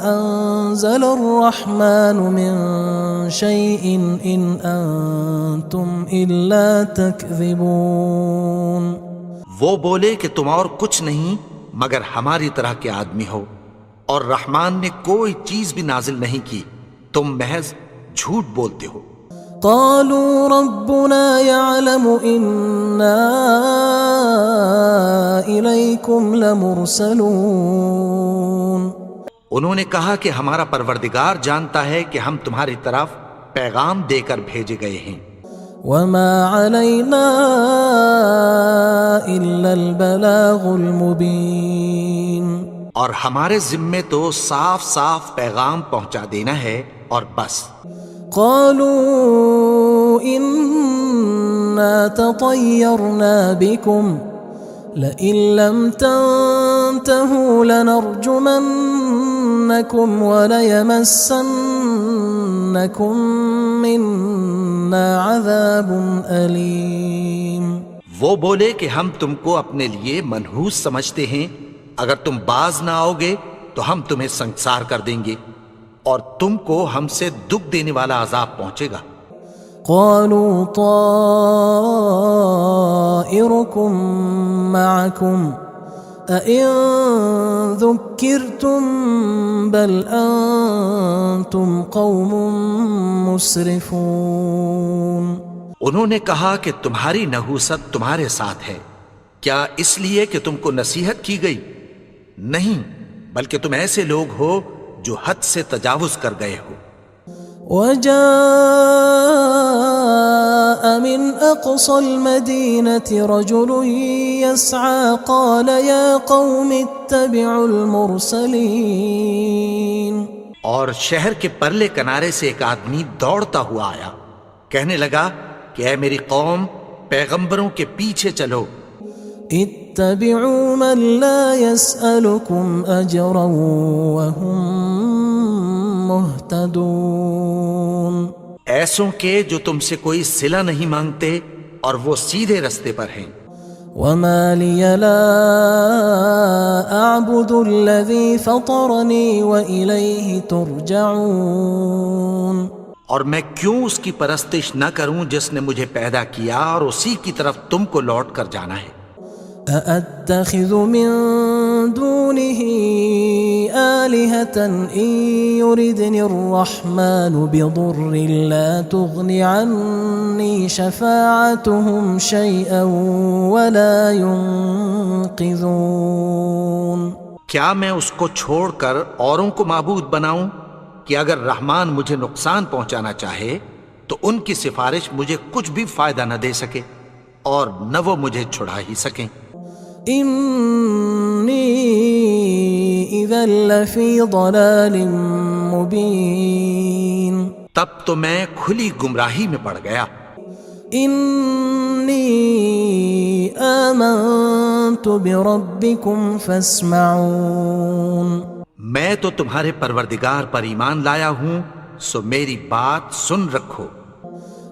أنزل الرحمن من شيء إن أنتم إلا تكذبون، وہ بولے کہ تم اور کچھ نہیں مگر ہماری طرح کے آدمی ہو، اور رحمان نے کوئی چیز بھی نازل نہیں کی، تم محض جھوٹ بولتے ہو۔ قالوا ربنا يعلم إنا إليكم لمرسلون، انہوں نے کہا کہ ہمارا پروردگار جانتا ہے کہ ہم تمہاری طرف پیغام دے کر بھیجے گئے ہیں۔ وما علينا إلا البلاغ المبين، اور ہمارے ذمے تو صاف صاف پیغام پہنچا دینا ہے اور بس۔ قالوا إنا تطيرنا بكم لئن لم تنتهوا لنرجمنكم وليمسنكم منا عذاب أليم۔ وہ بولے کہ ہم تم کو اپنے لیے منحوس سمجھتے ہیں، اگر تم باز نہ آؤ گے تو ہم تمہیں سنسار کر دیں گے اور تم کو ہم سے دکھ دینے والا عذاب پہنچے گا۔ قالوا طائركم معكم أئن ذكرتم بل أنتم قوم مسرفون۔ انہوں نے کہا کہ تمہاری نحوست تمہارے ساتھ ہے، کیا اس لیے کہ تم کو نصیحت کی گئی؟ نہیں، بلکہ تم ایسے لوگ ہو جو حد سے تجاوز کر گئے ہو۔ وجاء من أقصى المدينة رجل يسعى قال يا قوم اتبعوا المرسلين۔ اور شہر کے پرلے کنارے سے ایک آدمی دوڑتا ہوا آیا، کہنے لگا کہ اے میری قوم، پیغمبروں کے پیچھے چلو۔ اتبعوا من لا يسألكم أجرا وهم مهتدون۔ ایسوں کے جو تم سے کوئی صلہ نہیں مانگتے اور وہ سیدھے رستے پر ہیں۔ وما لي لا أعبد الذي فطرني وإليه ترجعون۔ اور میں کیوں اس کی پرستش نہ کروں جس نے مجھے پیدا کیا اور اسی کی طرف تم کو لوٹ کر جانا ہے۔ أأتخذ من دونه آلهة إن يردني الرحمن بضر لا تغن عني شفاعتهم شيئا ولا ينقذون۔ کیا میں اس کو چھوڑ کر اوروں کو معبود بناؤں کہ اگر رحمان مجھے نقصان پہنچانا چاہے تو ان کی سفارش مجھے کچھ بھی فائدہ نہ دے سکے اور نہ وہ مجھے چھڑا ہی سکیں۔ إني إذا لفي ضلال مبين۔ تب تو میں کھلی گمراہی میں پڑ گیا۔ إني آمنت بربكم فاسمعون۔ میں تو تمہارے پروردگار پر ایمان لایا ہوں، سو میری بات سن رکھو۔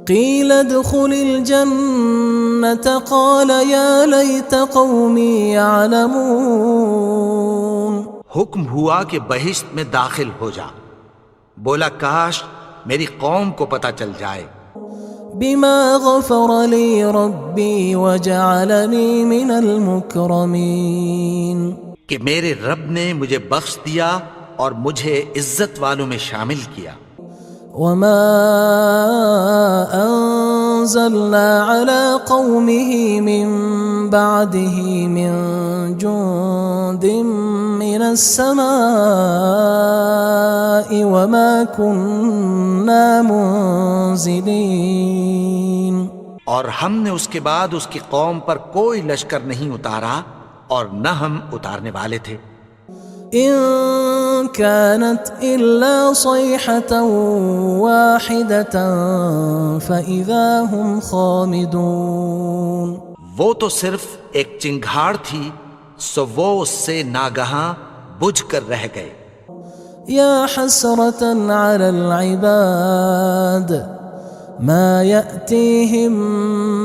قيل ادخل الجنة قال يا ليت قومي يعلمون۔ حکم ہوا کہ بہشت میں داخل ہو جا، بولا کاش میری قوم کو پتہ چل جائے۔ بما غفر لي ربي وجعلني من المكرمين۔ کہ میرے رب نے مجھے بخش دیا اور مجھے عزت والوں میں شامل کیا۔ وما أنزلنا على قومه من بعده من جند من السماء وما كنا منزلين۔ اور ہم نے اس کے بعد اس کی قوم پر کوئی لشکر نہیں اتارا اور نہ ہم اتارنے والے تھے۔ إن كانت إلا صيحة واحدة فإذا هم خامدون۔ وہ تو صرف ایک چنگھاڑ تھی، سو وہ اس سے ناگہاں بجھ کر رہ گئے۔ يا حسرة على العباد ما يأتيهم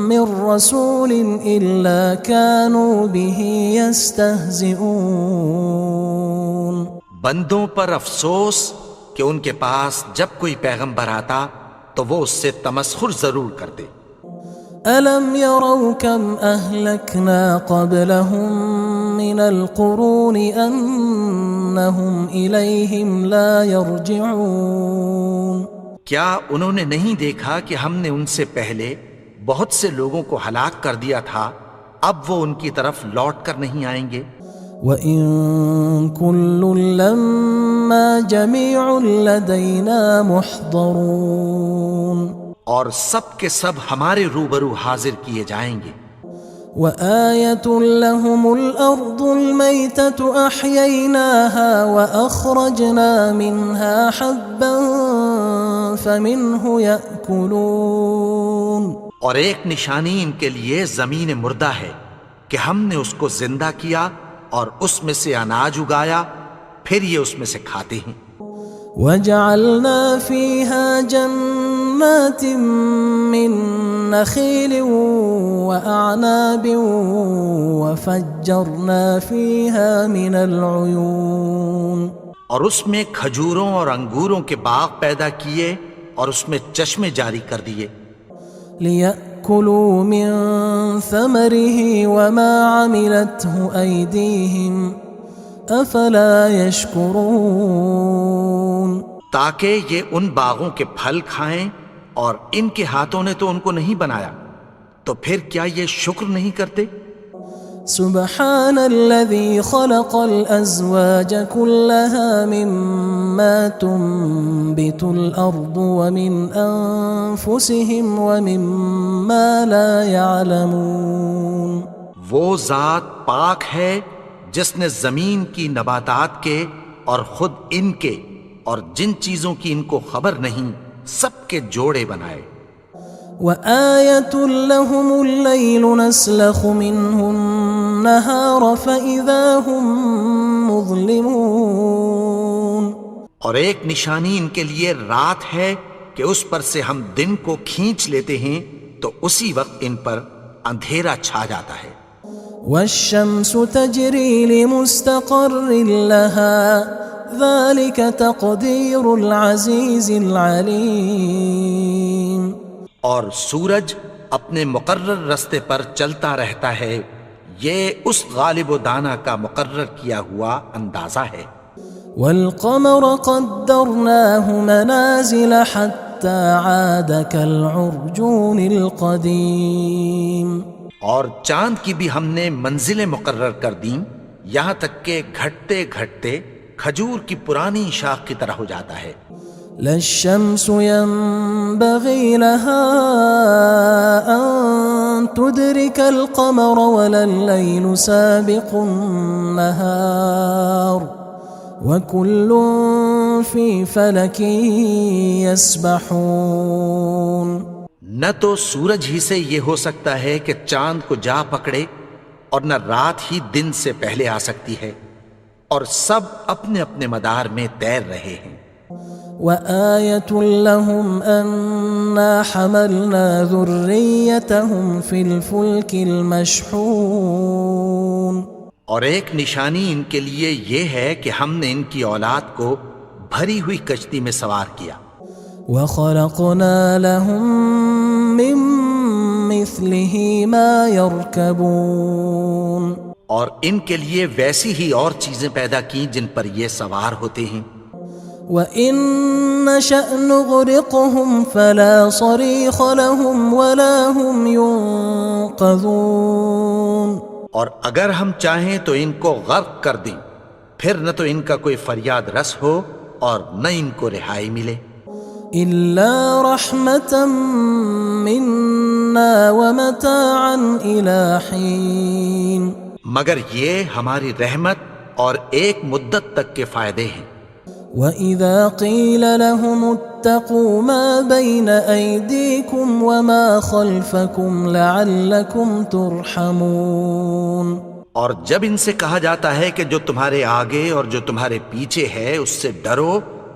من رسول إلا كانوا به يستهزئون۔ بندوں پر افسوس کہ ان کے پاس جب کوئی پیغمبر آتا تو وہ اس سے تمسخر ضرور کرتے۔ ألم يروا كم أهلكنا قبلهم من القرون أنهم إليهم لا يرجعون۔ کیا انہوں نے نہیں دیکھا کہ ہم نے ان سے پہلے بہت سے لوگوں کو ہلاک کر دیا تھا، اب وہ ان کی طرف لوٹ کر نہیں آئیں گے۔ وَإِن كُلٌّ لَمَّا جَمِيعٌ لَدَيْنَا مُحْضَرُونَ۔ اور سب کے سب ہمارے روبرو حاضر کیے جائیں گے۔ وآية لهم الأرض الميتة أحييناها وأخرجنا منها حبا فمنه يأكلون. اور ایک نشانی ان کے لیے زمین مردہ ہے کہ ہم نے اس کو زندہ کیا اور اس میں سے اناج اگایا، پھر یہ اس میں سے کھاتے ہیں. وجعلنا فيها جنات من نخيل وأعناب وفجرنا فيها من العيون. اور اس میں کھجوروں اور انگوروں کے باغ پیدا کیے اور اس میں چشمے جاری کر دیے. ليأكلوا من ثمره وما عملته أيديهم أفلا يشكرون. تاکہ یہ ان باغوں کے پھل کھائیں اور ان کے ہاتھوں نے تو ان کو نہیں بنایا، تو پھر کیا یہ شکر نہیں کرتے؟ سبحان الذي خلق الأزواج كلها مما تنبت الأرض ومن أنفسهم ومما لا يعلمون. وہ ذات پاک ہے جس نے زمین کی نباتات کے اور خود ان کے اور جن چیزوں کی ان کو خبر نہیں سب کے جوڑے بنائے. وآية لهم الليل نسلخ منه النهار فإذا هم مظلمون. اور ایک نشانی ان کے لیے رات ہے کہ اس پر سے ہم دن کو کھینچ لیتے ہیں تو اسی وقت ان پر اندھیرا چھا جاتا ہے. والشمس تجري لمستقر لها ذلك تقدير العزيز العليم. اور سورج اپنے مقرر رستے پر چلتا رہتا ہے، یہ اس غالب و دانا کا مقرر کیا ہوا اندازہ ہے. والقمر قدرناه منازل حتى عاد كالعرجون القديم. اور چاند کی بھی ہم نے منزلیں مقرر کر دیں یہاں تک کہ گھٹتے گھٹتے کھجور کی پرانی شاخ کی طرح ہو جاتا ہے. لا الشمس ينبغي لها أن تدرك القمر ولا الليل سابق النهار وكل في فلك يسبحون. نہ تو سورج ہی سے یہ ہو سکتا ہے کہ چاند کو جا پکڑے اور نہ رات ہی دن سے پہلے آ سکتی ہے، اور سب اپنے اپنے مدار میں تیر رہے ہیں. وآية لهم أنا حملنا ذريتهم في الفلك المشحون. اور ایک نشانی ان کے لیے یہ ہے کہ ہم نے ان کی اولاد کو بھری ہوئی کشتی میں سوار کیا. وخلقنا لهم من مثله ما يركبون. اور ان کے لیے ویسی ہی اور چیزیں پیدا کی جن پر یہ سوار ہوتے ہیں. وَإِن نَّشَأْ نُغْرِقْهُمْ فَلَا صَرِيخَ لَهُمْ وَلَا هُمْ يُنقَذُونَ. اور اگر ہم چاہیں تو ان کو غرق کر دیں، پھر نہ تو ان کا کوئی فریاد رس ہو اور نہ ان کو رہائی ملے. إِلَّا رَحْمَةً مِنَّا وَمَتَاعًا إِلَى حِينٍ. مگر یہ ہماری رحمت اور ایک مدت تک کے فائدے ہیں. وَإِذَا قِيلَ لَهُمُ اتَّقُوا مَا بَيْنَ أَيْدِيكُمْ وَمَا خَلْفَكُمْ لَعَلَّكُمْ تُرْحَمُونَ. اور جب ان سے کہا جاتا ہے کہ جو تمہارے آگے اور جو تمہارے پیچھے ہے اس سے ڈرو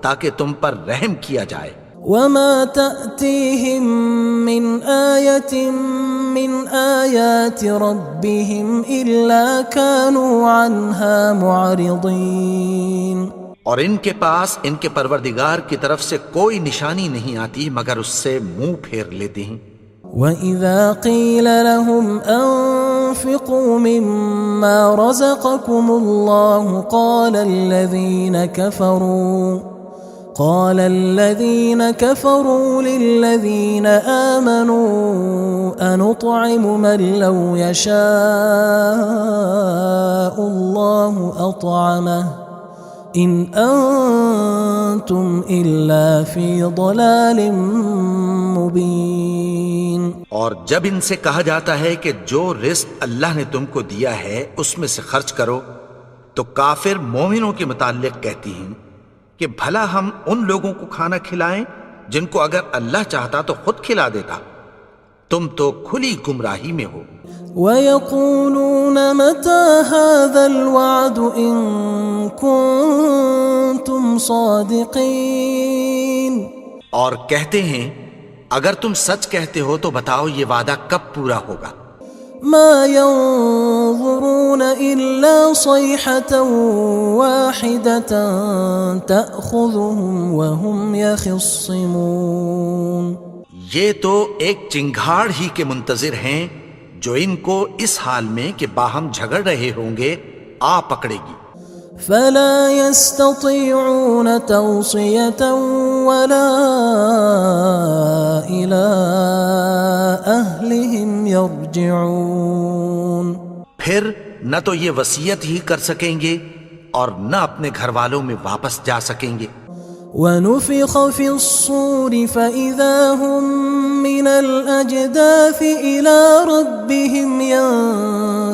تاکہ تم پر رحم کیا جائے. وَمَا تَأْتِيهِم مِّنْ آيَةٍ مِّنْ آيَاتِ رَبِّهِمْ إِلَّا كَانُوا عَنْهَا مُعْرِضِينَ. اور ان کے پاس ان کے پروردگار کی طرف سے کوئی نشانی نہیں آتی مگر اس سے منہ پھیر لیتے ہیں. وَإِذَا قِيلَ لَهُمْ أَنفِقُوا مِمَّا رَزَقَكُمُ اللَّهُ قَالَ الَّذِينَ كَفَرُوا لِلَّذِينَ آمَنُوا أَنُطْعِمُ مَن لَّوْ يَشَاءُ اللَّهُ أَطْعَمَهُ إن أنتم إلا في ضلال مبين. اور جب ان سے کہا جاتا ہے کہ جو رزق اللہ نے تم کو دیا ہے اس میں سے خرچ کرو، تو کافر مومنوں کے متعلق کہتی ہیں کہ بھلا ہم ان لوگوں کو کھانا کھلائیں جن کو اگر اللہ چاہتا تو خود کھلا دیتا، تم تو کھلی گمراہی میں ہو. وَيَقُولُونَ مَتَى هَذَا الْوَعْدُ إِن كُنتُمْ صَادِقِينَ. اور کہتے ہیں اگر تم سچ کہتے ہو تو بتاؤ یہ وعدہ کب پورا ہوگا. مَا يَنظُرُونَ إِلَّا صَيْحَةً وَاحِدَةً تَأْخُذُهُمْ وَهُمْ يَخِصِّمُونَ. یہ تو ایک چنگھاڑ ہی کے منتظر ہیں جو ان کو اس حال میں کہ باہم جھگڑ رہے ہوں گے آ پکڑے گی. فَلَا يَسْتَطِيعُونَ تَوْصِيَةً وَلَا إِلَىٰ أَهْلِهِمْ يَرْجِعُونَ. پھر نہ تو یہ وصیت ہی کر سکیں گے اور نہ اپنے گھر والوں میں واپس جا سکیں گے. وَنُفِخَ فِي الصُّورِ فَإِذَا هُم مِّنَ الْأَجْدَاثِ إِلَىٰ رَبِّهِمْ يَنسِلُونَ.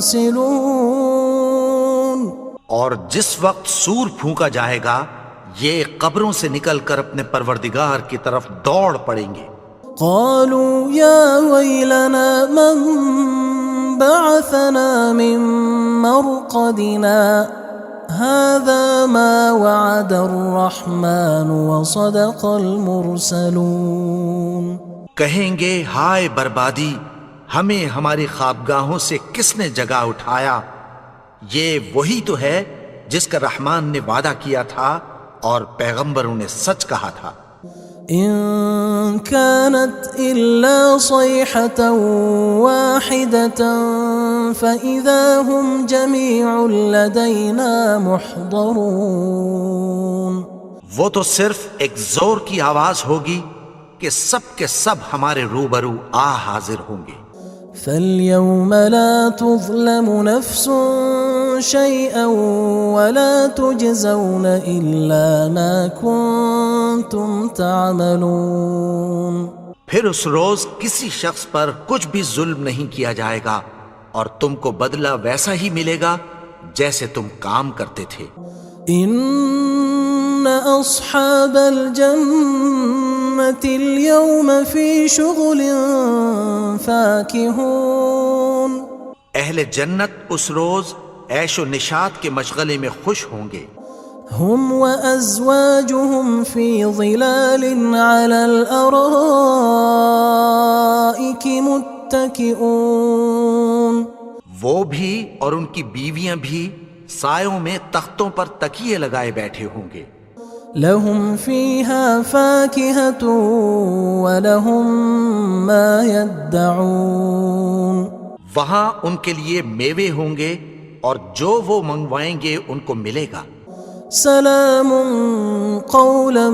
اور جس وقت سور پھونکا جائے گا یہ قبروں سے نکل کر اپنے پروردگار کی طرف دوڑ پڑیں گے. قالوا يا ويلنا من بعثنا من مرقدنا هذا ما وعد الرحمن وصدق المرسلون. کہیں گے ہائے بربادی، ہمیں ہماری خوابگاہوں سے کس نے جگا اٹھایا؟ یہ وہی تو ہے جس کا رحمان نے وعدہ کیا تھا اور پیغمبروں نے سچ کہا تھا. إن كانت إلا صيحة واحدة فإذا هم جميع لدينا محضرون. وہ تو صرف ایک زور کی آواز ہوگی کہ سب کے سب ہمارے روبرو آ حاضر ہوں گے. فَالْيَوْمَ لَا تُظْلَمُ نَفْسٌ شَيْئًا وَلَا تُجْزَوْنَ إِلَّا مَا كُنتُمْ تَعْمَلُونَ. پھر اس روز کسی شخص پر کچھ بھی ظلم نہیں کیا جائے گا اور تم کو بدلہ ویسا ہی ملے گا جیسے تم کام کرتے تھے. إِنَّ أَصْحَابَ الْجَنَّةِ الْيَوْمَ فِي شُغُلٍ فَاكِهُونَ. اہل جنت اس روز عیش و نشاط کے مشغلے میں خوش ہوں گے. هم وأزواجهم في ظلال على الأرائك متكئون. وہ بھی اور ان کی بیویاں بھی سایوں میں تختوں پر تکیے لگائے بیٹھے ہوں گے. لهم فيها فاكهة ولهم ما يدعون. وہاں ان کے لیے میوے ہوں گے اور جو وہ منگوائیں گے ان کو ملے گا. سلام قولا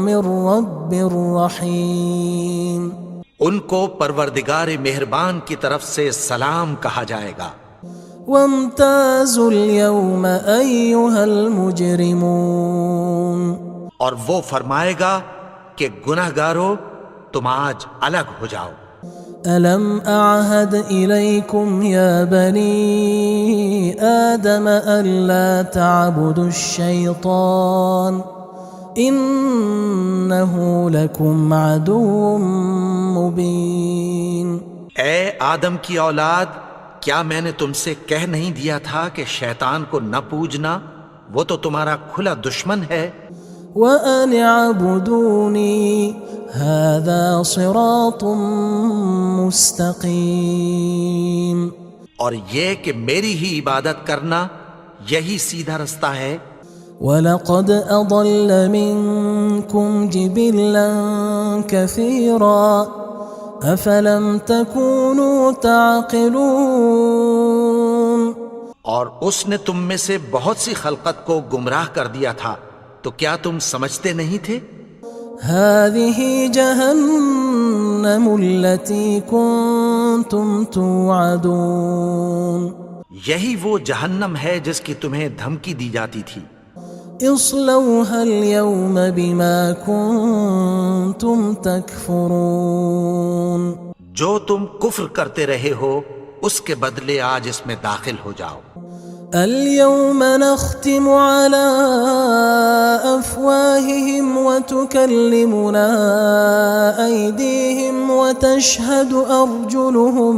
من رب رحیم. ان کو پروردگار مہربان کی طرف سے سلام کہا جائے گا. وامتازوا اليوم أيها المجرمون. اور وہ فرمائے گا کہ گناہگارو تم آج الگ ہو جاؤ. ألم أعهد إليكم يا بني آدم ألا تعبدوا الشيطان إنه لكم عدو مبين. اے آدم کی اولاد، کیا میں نے تم سے کہہ نہیں دیا تھا کہ شیطان کو نہ پوجنا، وہ تو تمہارا کھلا دشمن ہے. وَأَنِ اعْبُدُونِي هَذَا صِرَاطٌ مُسْتَقِيمٌ. اور یہ کہ میری ہی عبادت کرنا یہی سیدھا رستہ ہے. وَلَقَدْ أَضَلَّ مِنْكُمْ جِبِلًّا كَثِيرًا أَفَلَمْ تَكُونُوا تَعْقِلُونَ. اور اس نے تم میں سے بہت سی خلقت کو گمراہ کر دیا تھا، تو کیا تم سمجھتے نہیں تھے؟ هذه جهنم التي كنتم توعدون. یہی وہ جہنم ہے جس کی تمہیں دھمکی دی جاتی تھی. اصلوها اليوم بما كنتم تكفرون جو تم کفر کرتے رہے ہو اس کے بدلے آج اس میں داخل ہو جاؤ. اليوم نختم على أفواههم وتكلمنا أيديهم وتشهد أرجلهم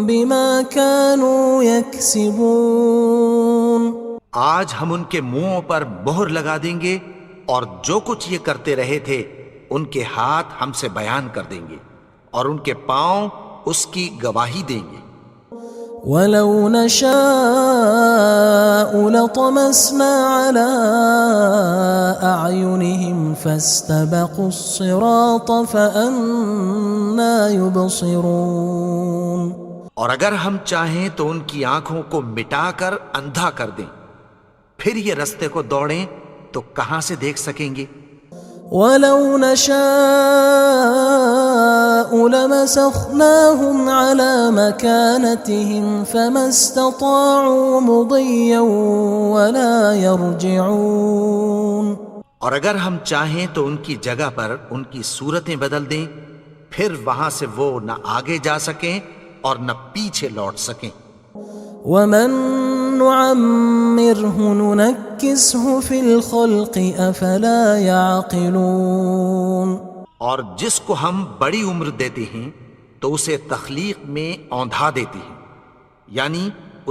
بما كانوا يكسبون. آج ہم ان کے منہوں پر مہر لگا دیں گے اور جو کچھ یہ کرتے رہے تھے ان کے ہاتھ ہم سے بیان کر دیں گے اور ان کے پاؤں اس کی گواہی دیں گے. ولو نشاء لطمسنا على أعينهم فاستبقوا الصراط فأنى يبصرون. اور اگر ہم چاہیں تو ان کی آنکھوں کو مٹا کر اندھا کر دیں، پھر یہ رستے کو دوڑیں تو کہاں سے دیکھ سکیں گے. ولو نشاء لمسخناهم على مكانتهم فما استطاعوا مضيا ولا يرجعون. اور اگر ہم چاہیں تو ان کی جگہ پر ان کی صورتیں بدل دیں، پھر وہاں سے وہ نہ آگے جا سکیں اور نہ پیچھے لوٹ سکیں. ومن نعمره ننكسه في الخلق افلا يعقلون. اور جس کو ہم بڑی عمر دیتے ہیں تو اسے تخلیق میں اوندھا دیتے ہیں، یعنی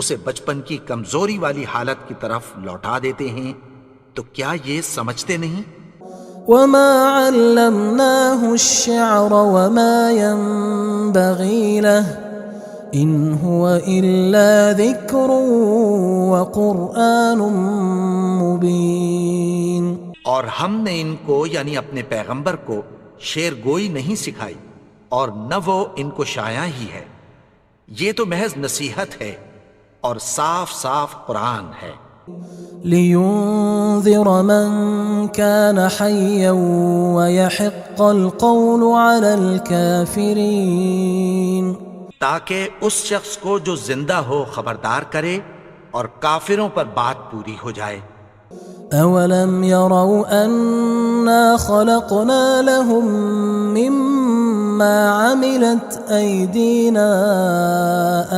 اسے بچپن کی کمزوری والی حالت کی طرف لوٹا دیتے ہیں. تو کیا یہ سمجھتے نہیں؟ وما علمناه الشعر وما ينبغي له ان هو الا ذکر وقرآن مبین. اور ہم نے ان کو یعنی اپنے پیغمبر کو شعر گوئی نہیں سکھائی اور نہ وہ ان کو شاعر ہی ہے، یہ تو محض نصیحت ہے اور صاف صاف قرآن ہے. لينذر من كان حيا ويحق القول على الكافرين. تاکہ اس شخص کو جو زندہ ہو خبردار کرے اور کافروں پر بات پوری ہو جائے. اولم يروا انا خلقنا لهم مما عملت ايدينا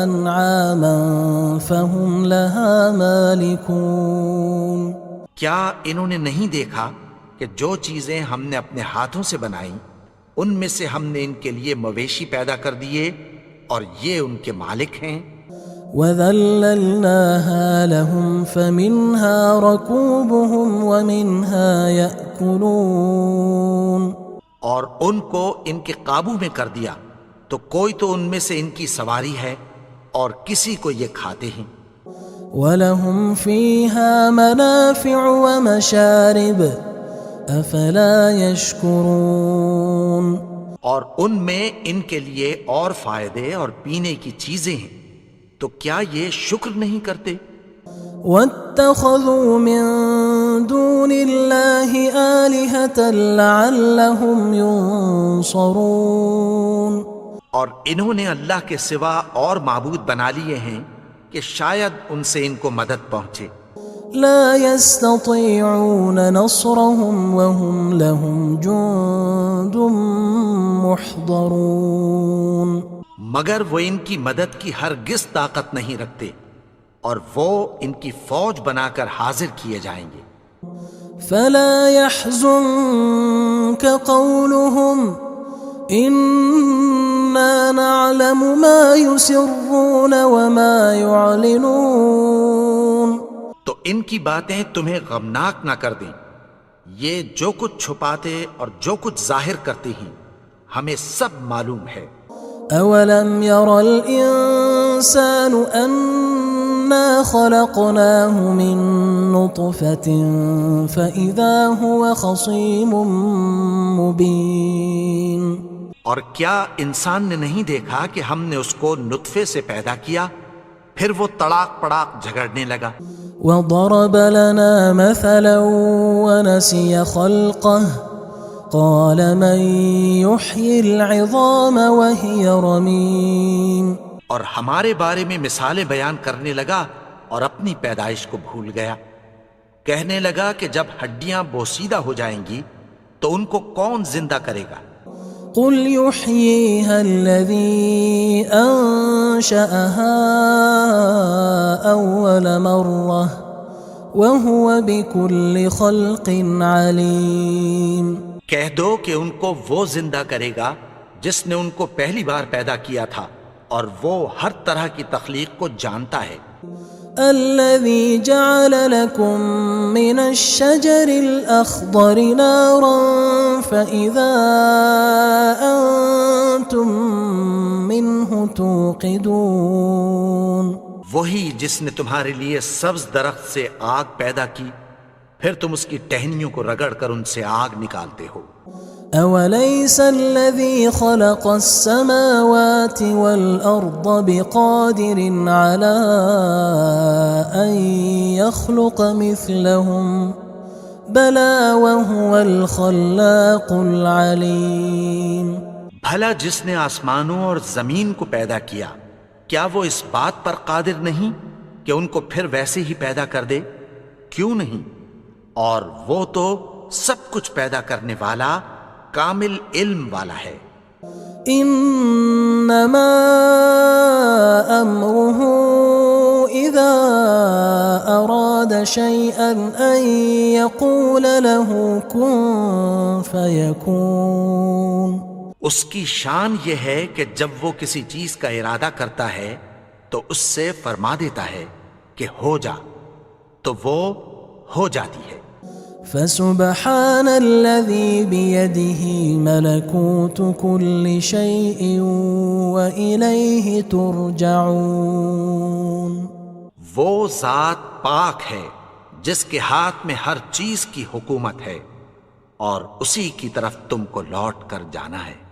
انعاما فهم لها مالكون. کیا انہوں نے نہیں دیکھا کہ جو چیزیں ہم نے اپنے ہاتھوں سے بنائیں ان میں سے ہم نے ان کے لیے مویشی پیدا کر دیے اور یہ ان کے مالک ہیں. وَذَلَّلْنَاهَا لَهُمْ فَمِنْهَا رَكُوبُهُمْ وَمِنْهَا يَأْكُلُونَ. اور ان کو ان کے قابو میں کر دیا تو کوئی تو ان میں سے ان کی سواری ہے اور کسی کو یہ کھاتے ہیں. وَلَهُمْ فِيهَا مَنَافِعُ وَمَشَارِبُ أَفَلَا يَشْكُرُونَ. اور ان میں ان کے لیے اور فائدے اور پینے کی چیزیں ہیں، تو کیا یہ شکر نہیں کرتے؟ وَاتَّخَذُوا مِن دُونِ اللَّهِ آلِهَةً لَعَلَّهُمْ يُنصَرُونَ. اور انہوں نے اللہ کے سوا اور معبود بنا لیے ہیں کہ شاید ان سے ان کو مدد پہنچے. لا يستطيعون نصرهم وهم لهم جند محضرون. مگر وہ ان کی مدد کی ہرگز طاقت نہیں رکھتے اور وہ ان کی فوج بنا کر حاضر کیے جائیں گے. فلا يحزنك قولهم إنا نعلم ما يسرون وما يعلنون. تو ان کی باتیں تمہیں غمناک نہ کر دیں، یہ جو کچھ چھپاتے اور جو کچھ ظاہر کرتے ہیں ہمیں سب معلوم ہے. اولم ير الانسان انا خلقناه من نطفة فاذا هو خصيم مبين. اور کیا انسان نے نہیں دیکھا کہ ہم نے اس کو نطفے سے پیدا کیا پھر وہ تڑاک پڑاک جھگڑنے لگا. وضرب لنا مثلا ونسي خلقه قال من يحيي العظام وهي رميم. اور ہمارے بارے میں مثالیں بیان کرنے لگا اور اپنی پیدائش کو بھول گیا. کہنے لگا کہ جب ہڈیاں بوسیدہ ہو جائیں گی تو ان کو کون زندہ کرے گا؟ قل يحييها الذي أنشأها أول مرة وهو بكل خلق عليم۔ کہہ دو کہ ان کو وہ زندہ کرے گا جس نے ان کو پہلی بار پیدا کیا تھا، اور وہ ہر طرح کی تخلیق کو جانتا ہے۔ الذي جعل لكم من الشجر الأخضر نارا فإذا أنتم منه توقدون۔ وہی جس نے تمہارے لیے سبز درخت سے آگ پیدا کی، پھر تم اس کی ٹہنیوں کو رگڑ کر ان سے آگ نکالتے ہو۔ أوليس الذي خلق السماوات والأرض بقادر على أن يخلق مثلهم بلى وهو الخلاق العليم۔ بھلا جس نے آسمانوں اور زمین کو پیدا کیا، کیا وہ اس بات پر قادر نہیں کہ ان کو پھر ویسے ہی پیدا کر دے؟ کیوں نہیں؟ اور وہ تو سب کچھ پیدا کرنے والا، کامل علم والا ہے۔ انما امره اذا اراد شيئا ان يقول له كن فيكون۔ اس کی شان یہ ہے کہ جب وہ کسی چیز کا ارادہ کرتا ہے تو اس سے فرما دیتا ہے کہ ہو جا، تو وہ ہو جاتی ہے۔ فسبحان الذي بيده ملكوت كل شيء وإليه ترجعون۔ وہ ذات پاک ہے جس کے ہاتھ میں ہر چیز کی حکومت ہے، اور اسی کی طرف تم کو لوٹ کر جانا ہے۔